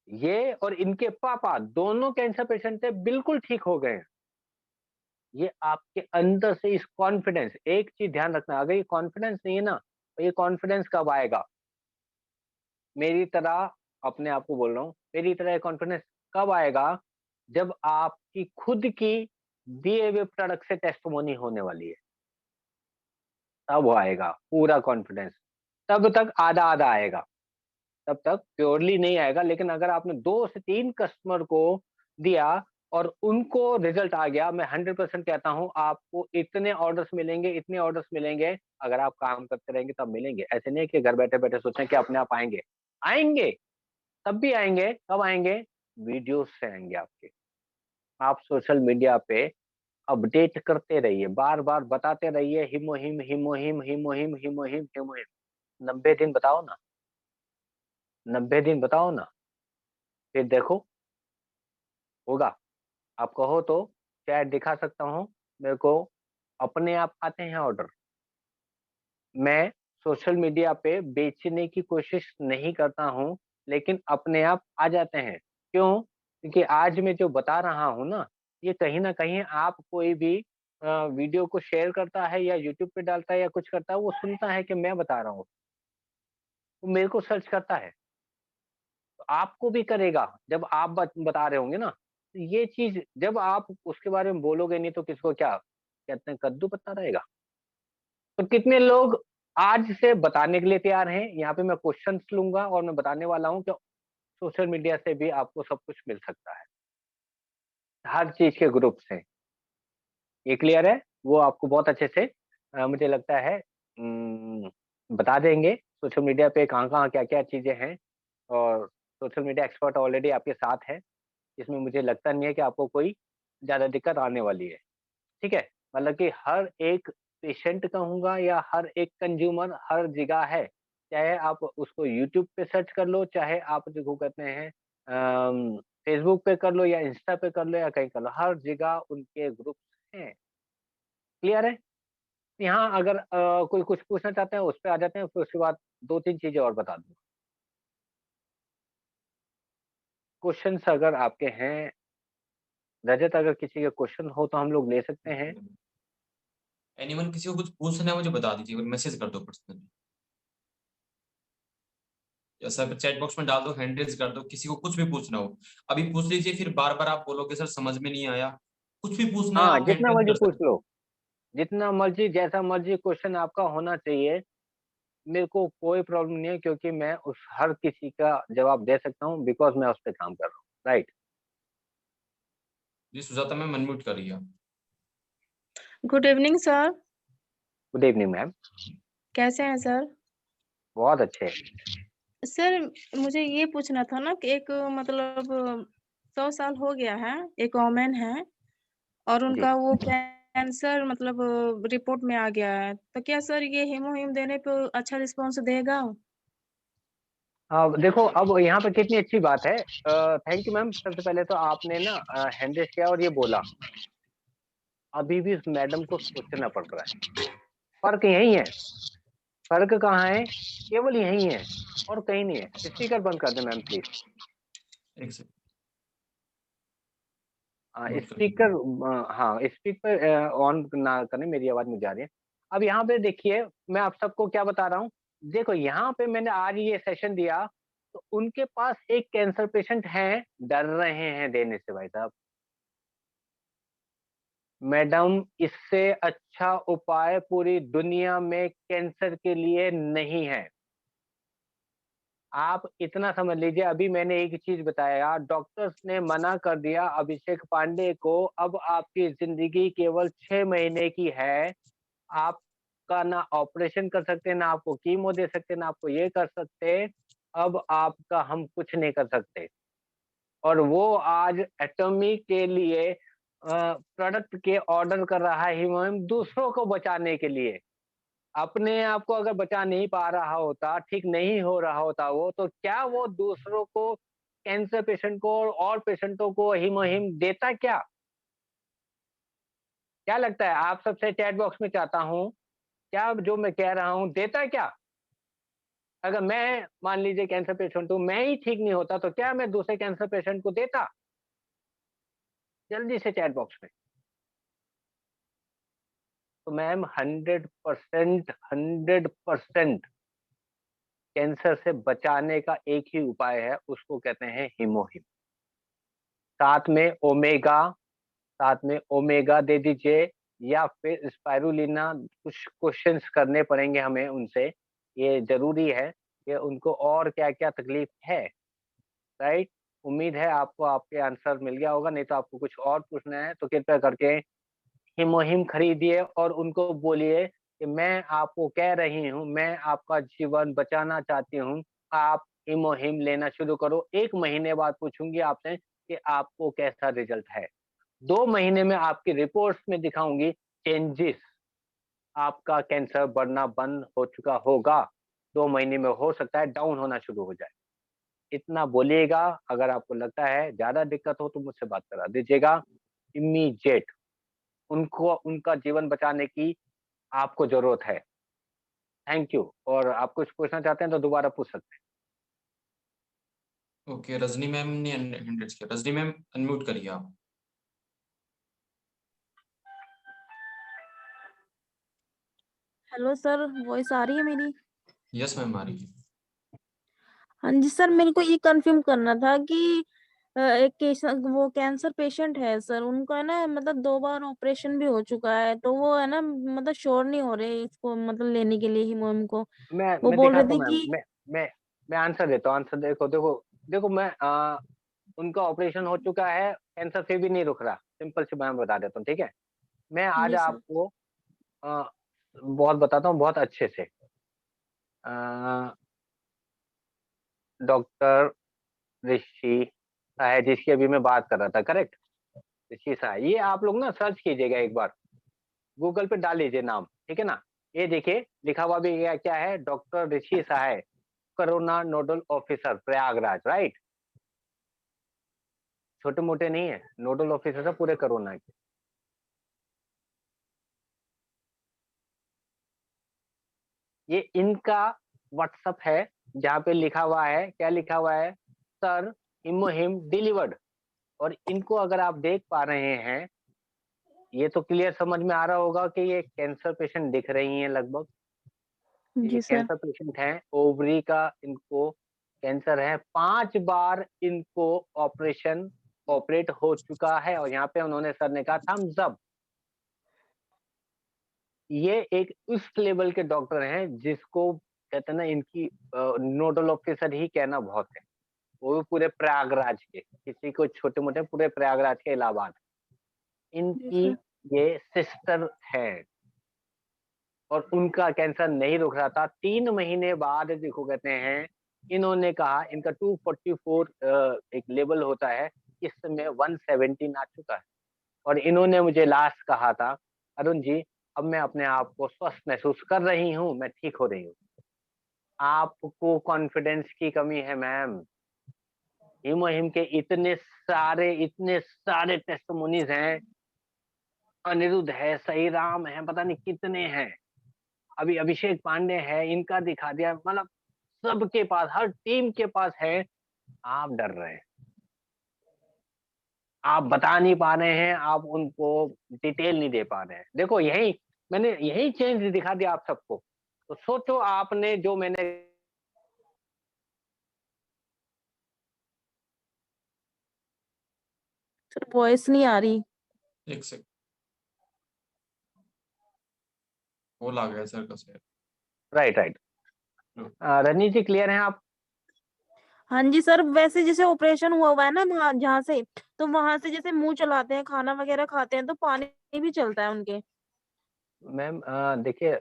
ये और इनके पापा दोनों कैंसर पेशेंट थे, बिल्कुल ठीक हो गए हैं। ये आपके अंदर से इस कॉन्फिडेंस, एक चीज़ ध्यान रखना, अगर ये कॉन्फिडेंस नहीं है ना, तो ये कॉन्फिडेंस कब आएगा? मेरी तरह अपने आप को बोल रहा हूँ, मेरी तरह ये कॉन्फिडेंस कब आएगा? जब आपकी खुद की दिए हुए प्रोडक्ट से टेस्टिमोनी होने वाली है, तब वो आएगा पूरा कॉन्फिडेंस। तब तक आधा-आधा आएगा। तब तक प्योरली नहीं आएगा, लेकिन अगर आपने 2 से 3 कस्टमर को दिया और उनको रिजल्ट आ गया, मैं 100% कहता हूँ आपको इतने ऑर्डर्स मिलेंगे, इतने ऑर्डर्स मिलेंगे, अगर आप काम करते रहेंगे तब मिलेंगे। ऐसे नहीं कि घर बैठे-बैठे सोचें कि अपने आप आएँगे। आएँगे, तब भी आएँगे, कब आएँगे? वीडियोज़ से आएँगे आपके। आप सोशल मीडिया पे अपडेट करते रहिए, बार-बार बताते रहिए हिमो-हिम, हिमो-हिम, हिमो-हिम, हिमो-हिम, हिमो-हिम। 90 दिन बताओ ना, 90 दिन बताओ ना, फिर देखो होगा। आप कहो तो शायद दिखा सकता हूँ, मेरे को अपने आप आते हैं ऑर्डर। मैं सोशल मीडिया पे बेचने की कोशिश नहीं करता हूँ, लेकिन अपने आप आ जाते हैं। क्यों? क्योंकि आज मैं जो बता रहा हूँ ना, ये कहीं न कहीं आप कोई भी वीडियो को शेयर करता है या यूट्यूब पे डालता है या कुछ करता है, वो सुनता है कि मैं बता रहा हूँ, वो मेरे को सर्च करता है। तो आपको भी करेगा जब आप बता रहे होंगे ना। तो ये चीज जब आप उसके बारे में बोलोगे नहीं तो किसको क्या कहते हैं, कद्दू पत्ता रहेगा। तो कितने लोग आज से बताने के लिए तैयार हैं? यहाँ पे मैं क्वेश्चंस लूंगा और मैं बताने वाला हूँ कि सोशल मीडिया से भी आपको सब कुछ मिल सकता है, हर चीज के ग्रुप से। ये क्लियर है? वो आपको बहुत अच्छे से मुझे लगता है बता देंगे सोशल मीडिया पे कहाँ-कहाँ, क्या-क्या चीजें हैं। और सोशल मीडिया एक्सपर्ट ऑलरेडी आपके साथ है, इसमें मुझे लगता नहीं है कि आपको कोई ज़्यादा दिक्कत आने वाली है। ठीक है? मतलब कि हर एक पेशेंट कहूँगा या हर एक कंज्यूमर हर जगह है। चाहे आप उसको यूट्यूब पे सर्च कर लो, चाहे आप जिसको कहते हैं फेसबुक पे कर लो या इंस्टा पे कर लो या कहीं कर लो, हर जगह उनके ग्रुप्स हैं। क्लियर है? यहाँ अगर कोई कुछ पूछना चाहते हैं उस पे आ जाते हैं, फिर उसके बाद 2-3 चीज़ें और बता दूँगा। क्वेश्चन्स अगर आपके हैं, रजत, अगर किसी के क्वेश्चन हो तो हम लोग ले सकते हैं। एनीवन किसी को कुछ पूछना है मुझे बता दीजिए, मैसेज कर दो पर्सनली, या सर चैट बॉक्स में डाल दो, हैंड रेज कर दो, किसी को कुछ भी पूछना हो अभी पूछ लीजिए, फिर बार बार आप बोलोगे सर समझ में नहीं आया, कुछ भी पूछना है हाँ, आप हैंड जितना रेज मर्ज़ी कर पूछ सकते लो, जितना मर्ज़ी, जैसा मर्ज़ी क्वेश्चन आपका होना चाहिए। मेरे को कोई प्रॉब्लम नहीं है क्योंकि मैं उस हर किसी का जवाब दे सकता हूँ बिकॉज़ मैं उस पे काम कर रहा हूँ, राइट? जी सुजाता मैम अनम्यूट करिए आप। Good evening sir. Good evening ma'am. कैसे हैं सर? बहुत अच्छे। सर मुझे ये पूछना था ना कि एक मतलब 100 साल हो गया है, एक वोमेन है और जी। उनका वो कैंसर मतलब रिपोर्ट में आ गया है। तो क्या सर ये हीमोहिम देने पे अच्छा रिस्पॉन्स देगा? देखो अब यहाँ पे कितनी अच्छी बात है। Thank you ma'am. सबसे पहले तो आपने ना हैंड रेज़ किया और ये बोला। अभी भी उस मैडम को सोचना पड़ रहा है। फ़र्क यही है। फ़र्क कहाँ है? केवल यही है और कहीं नहीं है। स्पीकर बंद कर दें मैम प्लीज़। एक सेकंड नोट कर स्पीकर हाँ, स्पीकर ऑन ना करें, मेरी आवाज़ मुझे आ रही है। अब यहाँ पे देखिए, मैं आप सबको क्या बता रहा हूँ, देखो यहाँ पे मैंने आज ये सेशन दिया, तो उनके पास एक कैंसर पेशेंट हैं, डर रहे हैं देने से भाई साहब। मैडम, इससे अच्छा उपाय पूरी दुनिया में कैंसर के लिए नहीं है। आप इतना समझ लीजिए, अभी मैंने एक चीज़ बताया, डॉक्टर्स ने मना कर दिया अभिषेक पांडे को, अब आपकी ज़िंदगी केवल 6 महीने की है। आपका ना ऑपरेशन कर सकते, ना आपको कीमो दे सकते, ना आपको ये कर सकते। अब आपका हम कुछ नहीं कर सकते। और वो आज एटॉमी के लिए प्रोडक्ट के ऑर्डर कर रहा है हीमोहिम दूसरों को बचाने के लिए। अपने आप को अगर बचा नहीं पा रहा होता, ठीक नहीं हो रहा होता वो, तो क्या वो दूसरों को, कैंसर पेशेंट को और पेशेंटों को हीमोहिम देता क्या? क्या लगता है? आप सबसे चैट बॉक्स में चाहता हूँ, क्या जो मैं कह रहा हूँ देता क्या? अगर मैं मान लीजिए कैंसर पेशेंट हूँ, मैं ही ठीक नहीं होता, तो क्या मैं दूसरे कैंसर पेशेंट को देता? जल्दी से चैट बॉक्स में। तो मैम 100% कैंसर से बचाने का एक ही उपाय है, उसको कहते हैं हीमोहिम। साथ में ओमेगा, साथ में ओमेगा दे दीजिए या फिर स्पाइरुलिना। कुछ क्वेश्चंस करने पड़ेंगे हमें उनसे, ये ज़रूरी है कि उनको और क्या-क्या तकलीफ है, राइट? उम्मीद है आपको आपके आंसर मिल गया होगा, नहीं तो आपको कुछ और पूछना है तो कृपया करके हिमोहिम खरीदिए और उनको बोलिए कि मैं आपको कह रही हूँ, मैं आपका जीवन बचाना चाहती हूँ, आप हिमोहिम लेना शुरू करो। 1 महीने बाद पूछूँगी आपसे कि आपको कैसा रिज़ल्ट है। 2 महीने में आपकी रिपोर्ट्स में दिखाऊँगी चेंजेस, आपका कैंसर बढ़ना बंद हो चुका होगा। 2 महीने में हो सकता है डाउन होना शुरू हो जाए। इतना बोलिएगा, अगर आपको लगता है ज़्यादा दिक्कत हो तो मुझसे बात करा दीजिएगा, इमीडिएट। उनको उनका जीवन बचाने की आपको ज़रूरत है। Thank you. और आप कुछ पूछना चाहते हैं तो दोबारा पूछ सकते हैं। ओके रजनी मैम ने हैंड रेज किया, रजनी मैम अनम्यूट करिए आप। हेलो सर, वॉइस आ रही है मेरी? यस मैम आ रही है। हाँ जी सर, मेरे को ये कंफर्म करना था कि एक केस वो कैंसर पेशेंट है सर, उनको है ना मतलब 2 बार ऑपरेशन भी हो चुका है, तो वो है ना मतलब श्योर नहीं हो रहे इसको मतलब लेने के लिए हीमोहिम को। वो मैं बोल रहे दिखाता थे हूँ मैम, कि मैं आंसर देता हूँ। आंसर देखो देखो देखो, मैं उनका ऑपरेशन हो चुका है, कैंसर से भी नहीं रुक रहा। सिंपल सी मैं बता देता हूँ, ठीक है। मैं आज जी सर। आपको अ, बहुत बताता हूँ, बहुत अच्छे से। डॉक्टर ऋषि साय, जिसकी अभी मैं बात कर रहा था, करेक्ट। ऋषि साय, ये आप लोग ना सर्च कीजिएगा एक बार, गूगल पे डाल लीजिए नाम, ठीक है ना। ये देखिए लिखा हुआ भी क्या क्या है, doctor Rishi Sai, corona nodal officer Prayagraj, right. छोटे मोटे नहीं है, नोडल ऑफिसर है पूरे कोरोना के। ये इनका व्हाट्सअप है, जहाँ पे लिखा हुआ है, क्या लिखा हुआ है, सर इमोहिम डिलीवर्ड। और इनको अगर आप देख पा रहे हैं, ये तो क्लियर समझ में आ रहा होगा कि ये कैंसर पेशेंट दिख रही हैं लगभग। ये जी सर। कैंसर पेशेंट हैं, ओवरी का इनको कैंसर है। 5 बार इनको ऑपरेट हो चुका है। और यहाँ पे उन्होंने, सर ने कहा थम्स अप। ये एक उस लेवल के डॉक्टर हैं जिसको कहते हैं ना, इनकी नोडल ऑफिसर ही कहना बहुत है। वो भी पूरे प्रयागराज के, किसी को छोटे मोटे, पूरे प्रयागराज के इलाहाबाद। जी इनकी सर। ये सिस्टर है और उनका कैंसर नहीं रुक रहा था। 3 महीने बाद देखो कहते हैं, इन्होंने कहा इनका 244 एक लेवल होता है, इस समय 117 आ चुका है। और इन्होंने मुझे लास्ट कहा था, अरुण जी अब मैं अपने आप को स्वस्थ महसूस कर रही हूँ, मैं ठीक हो रही हूँ। आपको कॉन्फिडेंस की कमी है मैम। हिमोहिम के इतने सारे टेस्टिमोनीज हैं। अनिरुद्ध है, सही राम है, पता नहीं कितने हैं। अभी अभिषेक पांडे है, इनका दिखा दिया, मतलब सबके पास, हर टीम के पास है। आप डर रहे हैं, आप बता नहीं पा रहे हैं, आप उनको डिटेल नहीं दे पा रहे हैं। देखो यही, मैंने यही चेंज दिखा दिया आप सबको। तो सोचो आपने जो मैंने, सर वॉइस नहीं आ रही। एक सेकंड, कॉल आ गया सर का शायद। Right right. Rajneesh ji clear हैं आप? हाँ जी सर, वैसे जैसे ऑपरेशन हुआ हुआ है ना वहाँ जहाँ से, तो वहां से जैसे मुंह चलाते हैं, खाना वगैरह खाते हैं, तो पानी भी चलता है उनके। मैम देखिए,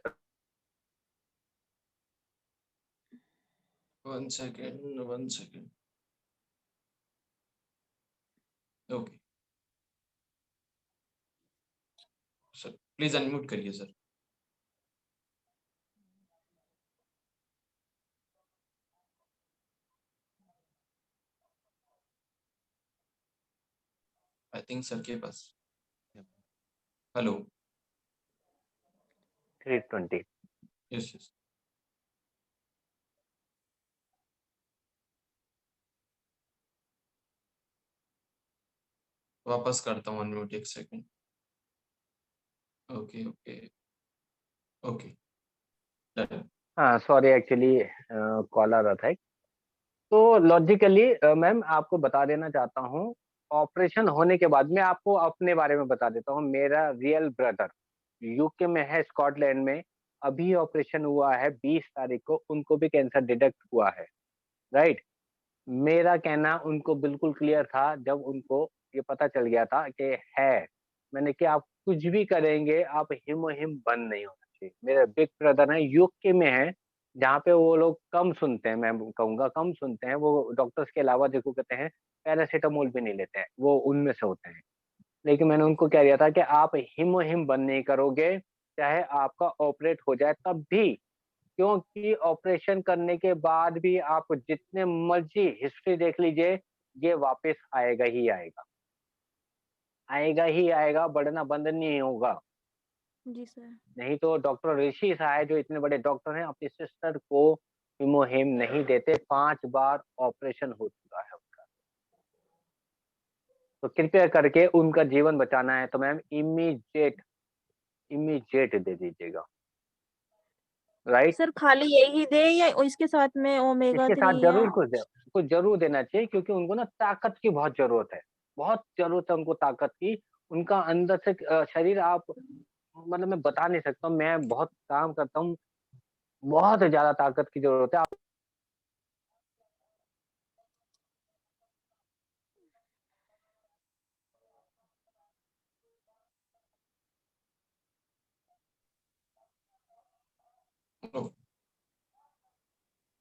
1 second 1 second. Okay sir, please unmute करिए सर। आई थिंक सर के पास। हेलो। 320। Yes yes. वापस करता हूँ अनम्यूट, एक second. Okay okay okay done. हाँ सॉरी, एक्चुअली कॉल आ रहा था एक। तो लॉजिकली मैम आपको बता देना चाहता हूँ, ऑपरेशन होने के बाद मैं आपको अपने बारे में बता देता हूँ। मेरा रियल ब्रदर यूके में है, स्कॉटलैंड में। अभी ऑपरेशन हुआ है 20 तारीख को, उनको भी कैंसर डिटेक्ट हुआ है, राइट। मेरा कहना उनको बिल्कुल क्लियर था जब उनको ये पता चल गया था कि है। मैंने कि आप कुछ भी करेंगे, आप हिमो हिम बंद नहीं होना चाहिए। मेरे बिग ब्रदर है, यूके में है, जहाँ पे वो लोग कम सुनते हैं, मैं कहूँगा कम सुनते हैं। वो डॉक्टर्स के अलावा देखो कहते हैं पैरासीटामोल भी नहीं लेते हैं, वो उनमें से होते हैं। लेकिन मैंने उनको कह दिया था कि आप हिमो हिम बंद नहीं करोगे, चाहे आपका ऑपरेट हो जाए तब भी। क्योंकि ऑपरेशन करने के बाद भी आप जितने मर्जी हिस्ट्री देख लीजिए, ये वापस आएगा ही आएगा, आएगा ही आएगा, बढ़ना बंद नहीं होगा। जी सर। नहीं तो डॉक्टर ऋषि साय जो इतने बड़े डॉक्टर हैं, अपनी सिस्टर को हिमोहिम नहीं देते। 5 बार ऑपरेशन हो चुका है उनका। तो कृपया करके उनका जीवन बचाना है तो मैम इमीडिएट इमीडिएट दे दीजिएगा। राइट। सर खाली यही दे या इसके साथ में ओमेगा इसके 3 साथ या जरूर कुछ जरूर देना चाहिए, क्योंकि उनको ना ताकत की बहुत जरूरत है, बहुत जरूरत है उनको ताकत की। उनका अंदर से शरीर आप, मतलब मैं बता नहीं सकता हूँ, मैं बहुत काम करता हूँ, बहुत ज्यादा ताकत की जरूरत है।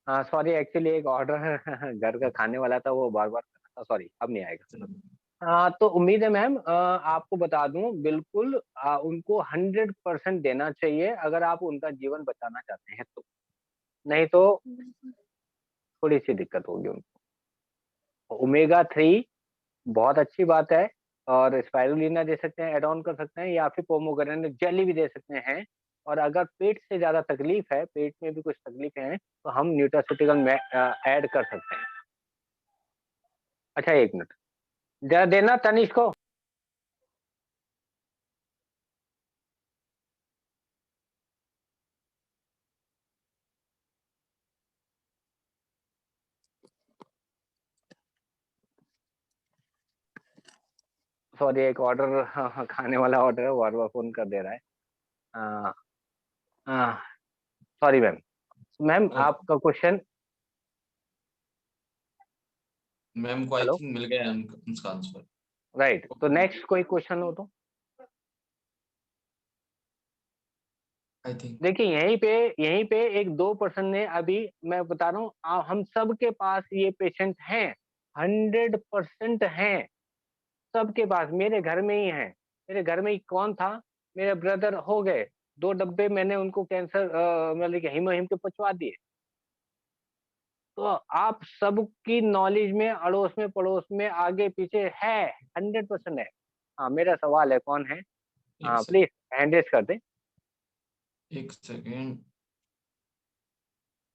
हाँ सॉरी, एक्चुअली एक ऑर्डर घर का खाने वाला था, वो बार बार कर रहा था, सॉरी अब नहीं आएगा। चलो। हाँ तो उम्मीद है मैम, आपको बता दूं, बिल्कुल उनको 100% देना चाहिए, अगर आप उनका जीवन बचाना चाहते हैं तो। नहीं तो थोड़ी सी दिक्कत होगी उनको। ओमेगा 3 बहुत अच्छी बात है, और स्पाइरुलिना दे सकते हैं, एड ऑन कर सकते हैं, या फिर पोमोग्रेनेट जेली भी दे सकते हैं। और अगर पेट से ज्यादा तकलीफ है, पेट में भी कुछ तकलीफ है, तो हम न्यूट्रास्यूटिकल में ऐड कर सकते हैं। अच्छा 1 मिनट, जरा देना तनिष को। सॉरी, एक ऑर्डर, हाँ, खाने वाला ऑर्डर है, बार बार फोन कर दे रहा है। हाँ हाँ, सॉरी मैम। मैम ओके आपका क्वेश्चन। मैम को आई हेलो। थिंक मिल गया उसका आंसर। राइट, तो नेक्स्ट कोई क्वेश्चन हो तो। आई थिंक देखिए यहीं पे एक 2% ने अभी, मैं बता रहा हूँ, हम सब के पास ये पेशेंट हैं, 100% हैं सबके पास, मेरे घर में ही है। मेरे घर में ही कौन था, मेरे ब्रदर हो गए, 2 डब्बे मैंने उनको कैंसर, मतलब कि हीमोहिम के पहुंचवा दिए। तो आप सबकी नॉलेज में, अड़ोस में पड़ोस में आगे पीछे है, 100% है। हाँ मेरा सवाल है, कौन है? एक हाँ सेकंड प्लीज हैंड रेज कर दे। एक सेकंड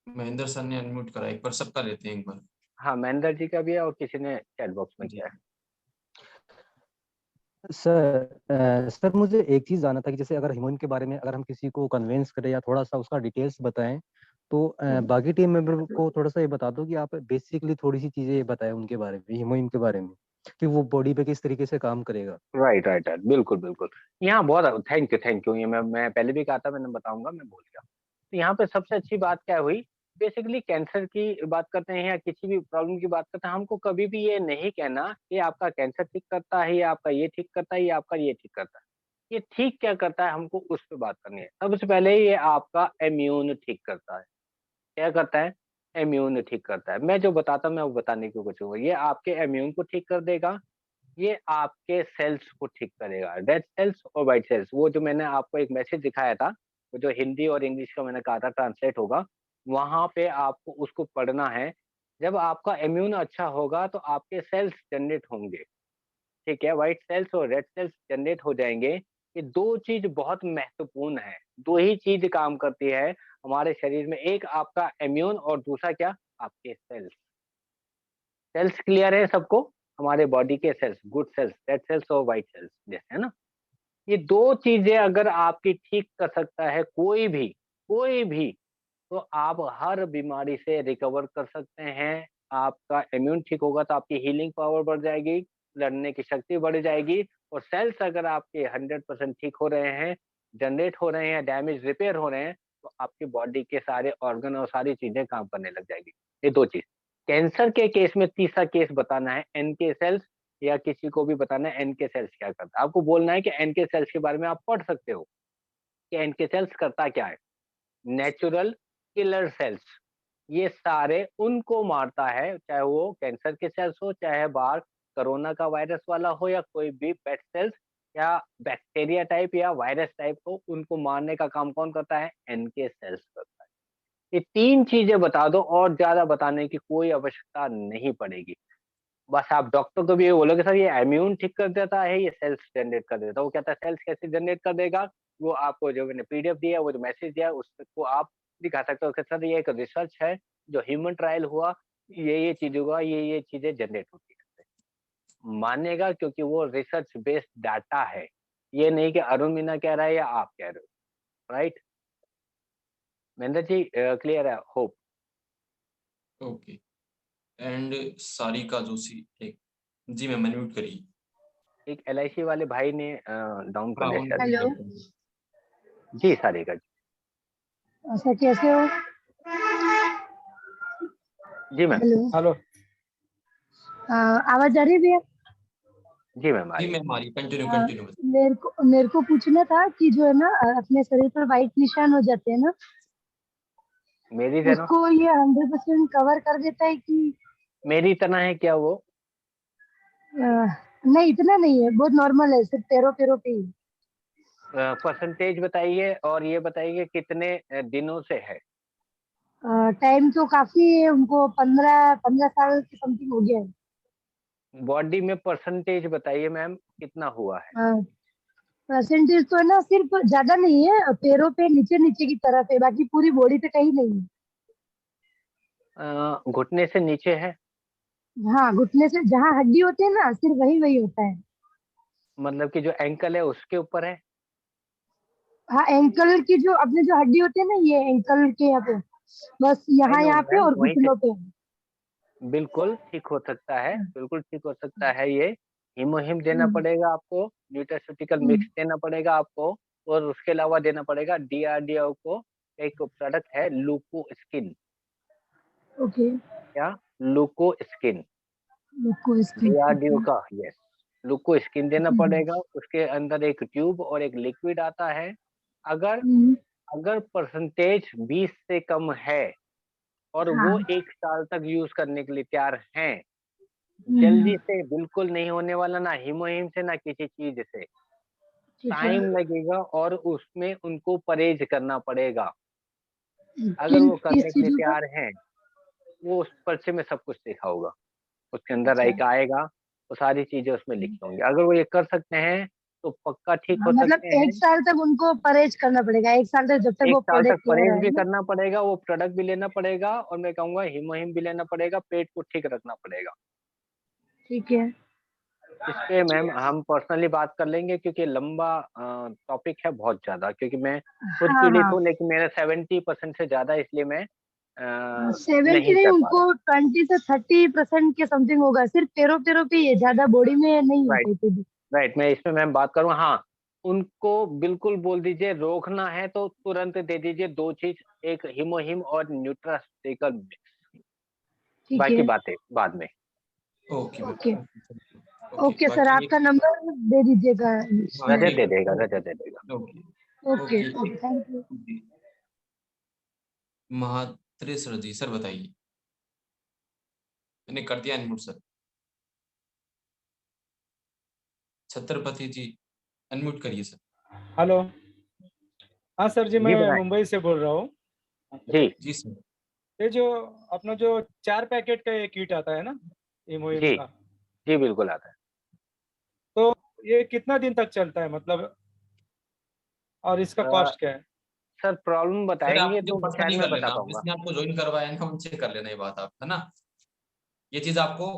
महेंद्र सर ने अनम्यूट करा, एक बार सबका लेते हैं एक बार। हाँ महेंद्र जी का भी है, और किसी ने चैट बॉक्स में जी किया है। सर मुझे एक चीज जानना था कि जैसे अगर ह्यूमन के बारे में अगर हम किसी को कन्विंस करें या थोड़ा सा उसका डिटेल्स बताएं, तो बाकी टीम मेंबर को थोड़ा सा ये बता दो कि आप बेसिकली थोड़ी सी चीजें ये बताएं उनके बारे में, ह्यूमन के बारे में, कि वो बॉडी पे किस तरीके से काम करेगा। राइट राइट राइट, बिल्कुल बिल्कुल। यहाँ बहुत थैंक यू, ये मैं पहले भी कहा था, मैंने बताऊंगा, मैं भूल गया। तो यहाँ पे सबसे अच्छी बात क्या हुई, बेसिकली कैंसर की बात करते हैं या किसी भी प्रॉब्लम की बात करते हैं, हमको कभी भी ये नहीं कहना कि आपका कैंसर ठीक करता है, या आपका ये ठीक करता है, या आपका ये ठीक करता है। ये ठीक क्या करता है, हमको उस पर बात करनी है। सबसे पहले ये आपका इम्यून ठीक करता है। क्या करता है? इम्यून ठीक करता है। मैं जो बताता हूँ मैं वो बताने की कोशिश करूंगा। ये आपके इम्यून को ठीक कर देगा, ये आपके सेल्स को ठीक करेगा, डेड सेल्स और वाइट सेल्स। वो जो मैंने आपको एक मैसेज दिखाया था, वो जो हिंदी और इंग्लिश का मैंने कहा था ट्रांसलेट होगा, वहां पे आपको उसको पढ़ना है। जब आपका इम्यून अच्छा होगा तो आपके सेल्स जनरेट होंगे, ठीक है, व्हाइट सेल्स और रेड सेल्स जनरेट हो जाएंगे। ये दो चीज बहुत महत्वपूर्ण है, दो ही चीज काम करती है हमारे शरीर में, एक आपका इम्यून और दूसरा क्या, आपके सेल्स। सेल्स क्लियर है सबको? हमारे बॉडी के cells, good cells, red cells और व्हाइट सेल्स जैसे, है ना? ये दो चीजें अगर आपकी ठीक कर सकता है कोई भी, तो आप हर बीमारी से रिकवर कर सकते हैं। आपका इम्यून ठीक होगा तो आपकी हीलिंग पावर बढ़ जाएगी, लड़ने की शक्ति बढ़ जाएगी। और सेल्स अगर आपके 100% ठीक हो रहे हैं, जनरेट हो रहे हैं, डैमेज रिपेयर हो रहे हैं, तो आपकी बॉडी के सारे ऑर्गन और सारी चीजें काम करने लग जाएगी। ये दो चीज। कैंसर के केस में तीसरा केस बताना है, एनके सेल्स, या किसी को भी बताना है एनके सेल्स क्या करता है। आपको बोलना है कि एनके सेल्स के बारे में आप पढ़ सकते हो कि एनके सेल्स करता क्या है। नेचुरल किलर सेल्स, ये सारे उनको मारता है, चाहे वो कैंसर के सेल्स हो, चाहे बाहर कोरोना का वायरस वाला हो, या कोई भी पेट सेल्स या बैक्टीरिया टाइप या वायरस टाइप हो, उनको मारने का काम कौन करता है? एनके सेल्स करता है। ये तीन चीजें बता दो, और ज्यादा बताने की कोई आवश्यकता नहीं पड़ेगी। बस आप डॉक्टर को भी ये बोलोगे सर ये इम्यून ठीक कर देता है, ये सेल्स जनरेट कर देता है। वो कहता है सेल्स कैसे जनरेट कर देगा? वो आपको जो मैंने पीडीएफ दिया है, वो जो मैसेज दिया है, उसको आप दिखा सकते हो कि सर ये एक रिसर्च है, जो ह्यूमन ट्रायल हुआ, ये चीज हुआ, ये चीजें जनरेट होती है। मानेगा, क्योंकि वो रिसर्च बेस्ड डाटा है। ये नहीं कि अरुण मीना कह रहा है या आप कह रहे हो, राइट? महेंद्र जी क्लियर है hope? Okay. And Sarika Joshi एक, जी मैम अनम्यूट करिए। एक LIC वाले भाई ने डाउन कर हाँ दिया उनको शायद। भी हेलो। करते हैं। जी सारिका जी। अच्छा, कैसे हो? जी मैम। हेलो। हेलो। आवाज आ रही है भैया? जी मैम आ जी रही है। मैम हमारी कंटिन्यू अ, कंटिन्यू। मेरे को पूछना था कि जो है ना अपने शरीर पर वाइट निशान हो जाते हैं ना, मेरी तरह? उसको ये 100% कवर कर देता है कि? मेरी तरह है क्या वो? नहीं, इतना नहीं है, बहुत नॉर्मल है, सिर्फ पैरों पैरों पे ही। परसेंटेज बताइए और ये बताइए कितने दिनों से है। टाइम तो काफी है, उनको 15 साल के समथिंग हो गया है। बॉडी में परसेंटेज बताइए मैम कितना हुआ है। परसेंटेज तो है ना, सिर्फ ज्यादा नहीं है, पैरों पे नीचे नीचे की तरफ है, बाकी पूरी बॉडी पे कहीं नहीं है। घुटने से नीचे है? हाँ, घुटने से जहाँ हड्डी होती है ना, सिर्फ वही वही होता है। मतलब कि जो एंकल है उसके ऊपर है? हाँ, एंकल की जो अपने जो हड्डी होती है ना, ये एंकल के यहाँ पे, बस आई नो यहाँ पे मैम और वहीं से। घुटनों पे। बिल्कुल ठीक हो सकता है, बिल्कुल ठीक हो सकता है ये। हीमोहिम देना हम्म, पड़ेगा आपको, न्यूट्रास्यूटिकल हम्म, मिक्स देना पड़ेगा आपको, और उसके अलावा देना पड़ेगा DRDO को एक प्रोडक्ट है लूको स्किन। ओके। क्या? लूको स्किन। को इसके DRDO ओके। का, यस। लूको स्किन देना हम्म, पड़ेगा, उसके अंदर एक ट्यूब और एक लिक्विड आता है। अगर हम्म, अगर परसेंटेज 20 से कम है और वो हाँ। 1 साल तक यूज करने के लिए तैयार हैं, हम्म, जल्दी से बिल्कुल नहीं होने वाला, ना हीमोहिम से ना किसी चीज से। ठीक है। टाइम लगेगा और उसमें उनको परहेज करना पड़ेगा। अगर किन वो किस करने के लिए चीजों का? तैयार हैं, वो उस पर्चे में सब कुछ लिखा होगा, उसके अंदर अच्छा। एक आएगा, वो सारी चीजें उसमें लिखी होंगी। अगर वो ये कर सकते हैं तो पक्का ठीक हाँ, हो मतलब सकते हैं। 1 साल तक उनको परहेज करना पड़ेगा, 1 साल तक, जब तक एक वो साल तक प्रोडक्ट ले रहा परहेज है भी ना। करना पड़ेगा, वो प्रोडक्ट भी लेना पड़ेगा, और मैं कहूँगा हीमोहिम भी लेना पड़ेगा, पेट को ठीक रखना पड़ेगा। ठीक है। इस पे मैम हम पर्सनली बात कर लेंगे, क्योंकि लंबा टॉपिक है बहुत ज़्यादा, क्योंकि मैं खुद हाँ, पीड़ित हाँ। हूँ, लेकिन मेरा 70% से ज़्यादा, इसलिए मैं 70 नहीं नहीं, कर पा उनको रहा। 20 से 30% के समथिंग होगा, सिर्फ पैरों पैरों पे ही है, ज्यादा बॉडी में नहीं है राइट, कहीं पे भी। राइट, मैं इसमें मैम बात करूँ। हाँ, उनको बिल्कुल बोल दीजिए, रोकना है तो तुरंत दे दीजिए 2 चीज़, एक हीमोहिम और न्यूट्रास्यूटिकल मिक्स, ठीक बाकी है। बातें बाद में। Okay ma'am okay. Okay okay sir, बाकी एक आपका नंबर दे दीजिएगा हाँ इसमें। रजत ठीक दे है देगा, रजत दे देगा। Okay okay okay okay, thank you. Mhatre sir ji sir बताइए। मैंने कर दिया unmute sir. Chhatrapati ji unmute करिए सर। हेलो। हाँ सर जी, जी मैं बताएं। मुंबई से बोल रहा हूँ। जी, जी सर। ये जो अपना जो 4 पैकेट का ये किट आता है ना, इमोइम जी, का, जी बिल्कुल आता है। तो ये कितना दिन तक चलता है मतलब, और इसका अ, कॉस्ट क्या है? सर प्रॉब्लम सर आप बताएंगे मुझे तो शायद पर्सनली मैं कर बता लेना, आप पाऊंगा। जिसने आपको ज्वाइन करवाया है ना उनसे कर लेना ये बात आप, है ना। ये चीज आपको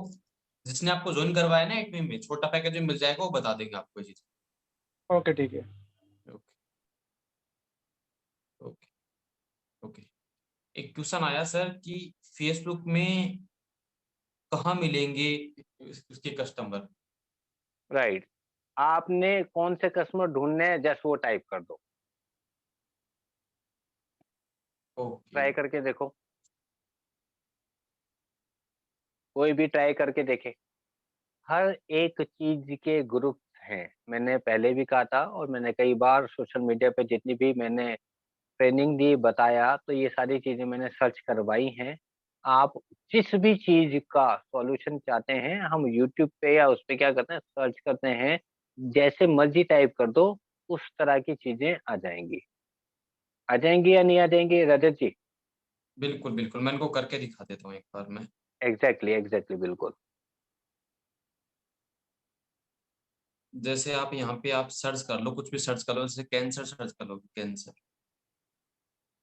जिसने आपको ज्वाइन करवाया ना एडमिन में छोटा पैकेज में मिल जाएगा, वो बता देंगे आपको ये चीज। ओके ठीक है। Okay okay okay. एक क्वेश्चन आया सर कि फेसबुक में कहाँ मिलेंगे उसके कस्टमर। राइट, आपने कौन से कस्टमर ढूंढने हैं, जस्ट वो टाइप कर दो, ओके ट्राई करके देखो, कोई भी ट्राई करके देखे। हर एक चीज के ग्रुप हैं, मैंने पहले भी कहा था, और मैंने कई बार सोशल मीडिया पे जितनी भी मैंने ट्रेनिंग दी, बताया, तो ये सारी चीजें मैंने सर्च करवाई हैं। आप जिस भी चीज का सॉल्यूशन चाहते हैं, हम यूट्यूब पे या उस पे क्या करते हैं, सर्च करते हैं, जैसे मर्जी टाइप कर दो, उस तरह की चीजें आ जाएंगी। आ जाएंगी या नहीं आ जाएंगी रजत जी? बिल्कुल बिल्कुल, मैं इनको करके दिखा देता हूँ एक बार मैं। एग्जैक्टली एग्जैक्टली बिल्कुल। जैसे आप यहाँ पे आप सर्च कर लो, कुछ भी सर्च कर लो, जैसे कैंसर सर्च कर लो, कैंसर,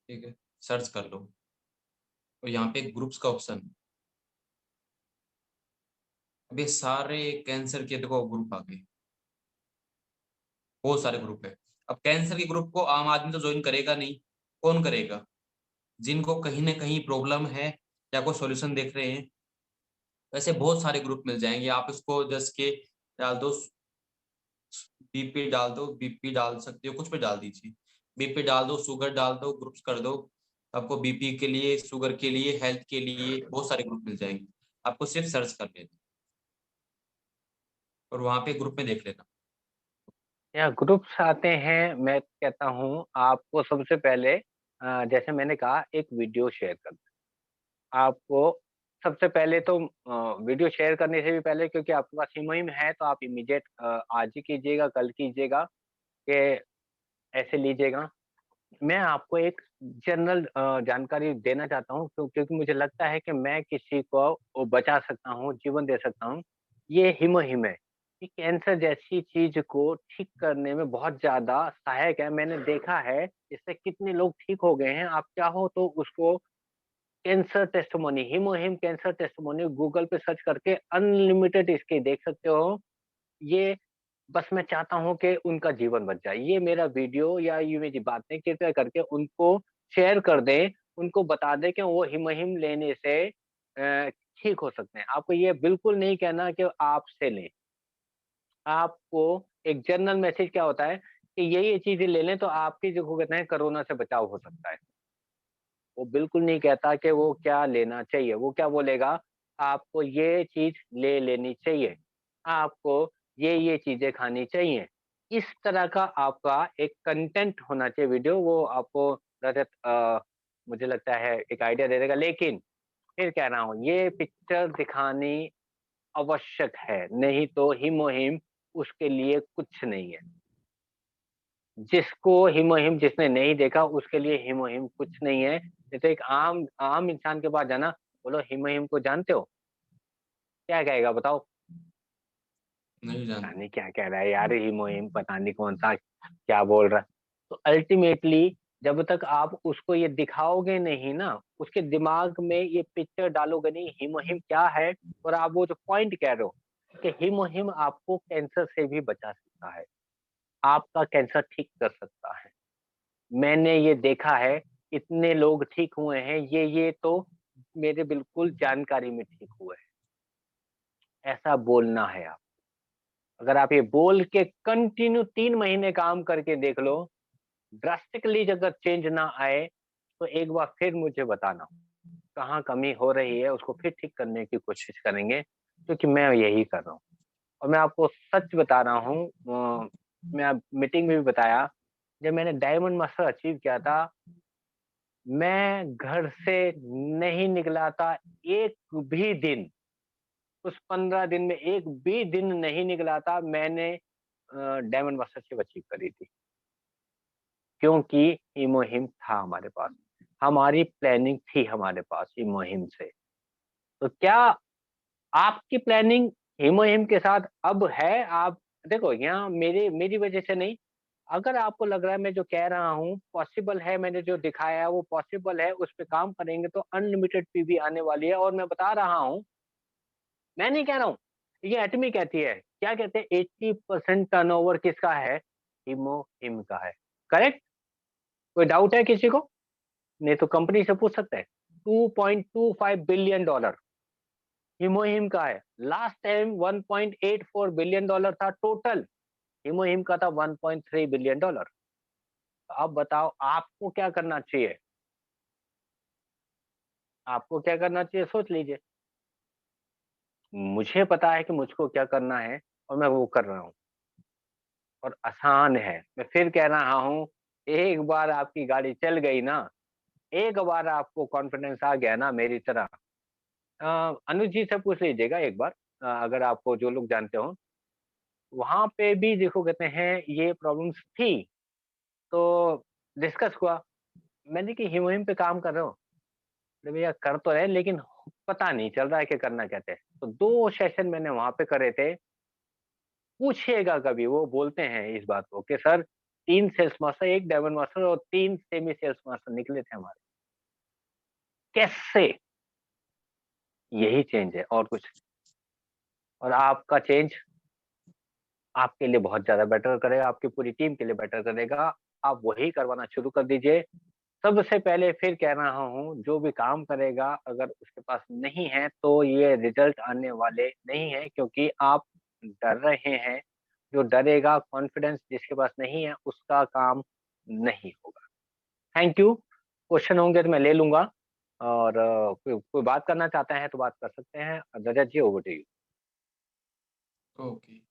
ठीक है, सर्च कर लो, और यहाँ पे ग्रुप्स का ऑप्शन। अब ये सारे कैंसर के देखो ग्रुप आ गए, बहुत सारे ग्रुप है। अब कैंसर के ग्रुप को आम आदमी तो ज्वाइन करेगा नहीं, कौन करेगा? जिनको कहीं ना कहीं प्रॉब्लम है या कोई सॉल्यूशन देख रहे हैं, वैसे बहुत सारे ग्रुप मिल जाएंगे। आप इसको जस्ट के डाल दो, बीपी डाल दो, बीपी डाल सकते हो, कुछ पे डाल दीजिए, बीपी डाल दो, शुगर डाल दो, ग्रुप्स कर दो, आपको बीपी के लिए, शुगर के लिए, हेल्थ के लिए बहुत सारे ग्रुप मिल जाएंगे। आपको सिर्फ सर्च कर लेना और वहां पे ग्रुप में देख लेना। या ग्रुप्स आते हैं, मैं कहता हूँ आपको सबसे पहले जैसे मैंने कहा एक वीडियो शेयर कर, आपको सबसे पहले तो वीडियो शेयर करने से भी पहले, क्योंकि आपके पास मुहिम है तो आप इमीडिएट आज ही कीजिएगा, कल कीजिएगा, कि ऐसे लीजिएगा। मैं आपको एक जनरल जानकारी देना चाहता हूँ, क्योंकि मुझे लगता है कि मैं किसी को वो बचा सकता हूँ, जीवन दे सकता हूँ। ये हिमोहिम है, ये कैंसर जैसी चीज को ठीक करने में बहुत ज्यादा सहायक है। मैंने देखा है इससे कितने लोग ठीक हो गए हैं। आप चाहो तो उसको कैंसर टेस्टिमोनी, हिमोहिम कैंसर टेस्टिमोनी गूगल पे सर्च करके अनलिमिटेड इसके देख सकते हो। ये बस मैं चाहता हूँ कि उनका जीवन बच जाए। ये मेरा वीडियो या ये मेरी बातें कृपया करके उनको शेयर कर दें, उनको बता दें कि वो हिमोहिम लेने से ठीक हो सकते हैं। आपको ये बिल्कुल नहीं कहना कि आप से लें। आपको एक जनरल मैसेज क्या होता है कि ये चीजें ले लें तो आपकी जो कहते हैं कोरोना से बचाव हो सकता है। वो बिल्कुल नहीं कहता कि वो क्या लेना चाहिए। वो क्या बोलेगा, आपको ये चीज ले लेनी चाहिए, आपको ये चीजें खानी चाहिए। इस तरह का आपका एक कंटेंट होना चाहिए वीडियो। वो आपको रजत मुझे लगता है एक आइडिया दे देगा। लेकिन फिर कह रहा हूँ ये पिक्चर दिखानी आवश्यक है, नहीं तो हिमोहिम उसके लिए कुछ नहीं है। जिसको हिमोहिम जिसने नहीं देखा उसके लिए हिमोहिम कुछ नहीं है। नहीं तो एक आम आम इंसान के पास जाना, बोलो हिमोहिम को जानते हो, क्या कहेगा बताओ? नहीं पता जानते। नहीं क्या कह रहा है यार, हिमोहिम पता नहीं कौन सा क्या बोल रहा है। तो अल्टीमेटली जब तक आप उसको ये दिखाओगे नहीं ना, उसके दिमाग में ये पिक्चर डालोगे नहीं हिमोहिम क्या है, और आप वो जो पॉइंट कह रहे हो कि हिमोहिम आपको कैंसर से भी बचा सकता है, आपका कैंसर ठीक कर सकता है। मैंने ये देखा है, इतने लोग ठीक हुए हैं, ये तो मेरे बिल्कुल जानकारी में ठीक हुए हैं। ऐसा बोलना है आप। अगर आप ये बोल के कंटिन्यू 3 महीने काम करके देख लो, ड्रास्टिकली अगर चेंज ना आए तो एक बार फिर मुझे बताना कहाँ कमी हो रही है, उसको फिर ठीक करने की कोशिश करेंगे, क्योंकि मैं यही कर रहा हूँ। और मैं आपको सच बता रहा हूँ, मैं मीटिंग में भी बताया, जब मैंने डायमंड मास्टर अचीव किया था, मैं घर से नहीं निकला था एक भी दिन। उस 15 दिन में एक भी दिन नहीं निकला था। मैंने डायमंड मास्टरशिप अचीव करी थी, क्योंकि ये मुहिम था हमारे पास, हमारी प्लानिंग थी हमारे पास ये मुहिम से। तो क्या आपकी प्लानिंग हिमोहिम के साथ अब है? आप देखो यहाँ मेरी वजह से नहीं, अगर आपको लग रहा है मैं जो कह रहा हूँ पॉसिबल है, मैंने जो दिखाया है वो पॉसिबल है, उस पे काम करेंगे तो अनलिमिटेड पीवी आने वाली है। और मैं बता रहा हूँ, मैं नहीं कह रहा हूँ, ये एटमी कहती है, क्या कहते हैं, 80% टर्नओवर किसका है? हिम का है। करेक्ट? कोई डाउट है किसी को? नहीं तो कंपनी से पूछ सकते हैं। $2.25 बिलियन हिमोहिम का है। लास्ट टाइम $1.84 बिलियन था टोटल, हिमोहिम का था $1.3 बिलियन। अब बताओ आपको क्या करना चाहिए? आपको क्या करना चाहिए सोच लीजिए। मुझे पता है कि मुझको क्या करना है और मैं वो कर रहा हूँ, और आसान है। मैं फिर कह रहा हूँ, एक बार आपकी गाड़ी चल गई ना, एक बार आपको कॉन्फिडेंस आ गया ना मेरी तरह, अनुज जी से पूछ लीजिएगा एक बार, अगर आपको जो लोग जानते हो, वहां पे भी देखो कहते हैं ये प्रॉब्लम्स थी, तो डिस्कस हुआ। मैंने कि हिमोहिम पे काम कर रहे हो? अरे भैया कर तो रहे, लेकिन पता नहीं चल रहा है कि करना क्या है। तो 2 सेशन मैंने वहां पे करे थे। पूछिएगा कभी, वो बोलते हैं इस बात को कि sir 3 sales master, 1 diamond master और 3 सेमी सेल्स मास्टर निकले थे हमारे। कैसे? यही चेंज है और कुछ। और आपका चेंज आपके लिए बहुत ज्यादा बेटर करेगा, आपकी पूरी टीम के लिए बेटर करेगा। आप वही करवाना शुरू कर दीजिए। सबसे पहले फिर कह रहा हूँ, जो भी काम करेगा अगर उसके पास नहीं है तो ये रिजल्ट आने वाले नहीं है, क्योंकि आप डर रहे हैं। जो डरेगा, कॉन्फिडेंस जिसके पास नहीं है उसका काम नहीं होगा। Thank you. क्वेश्चन होंगे तो मैं ले लूंगा, और कोई बात करना चाहते हैं तो बात कर सकते हैं। रजत जी, ओवर टू यू। ओके।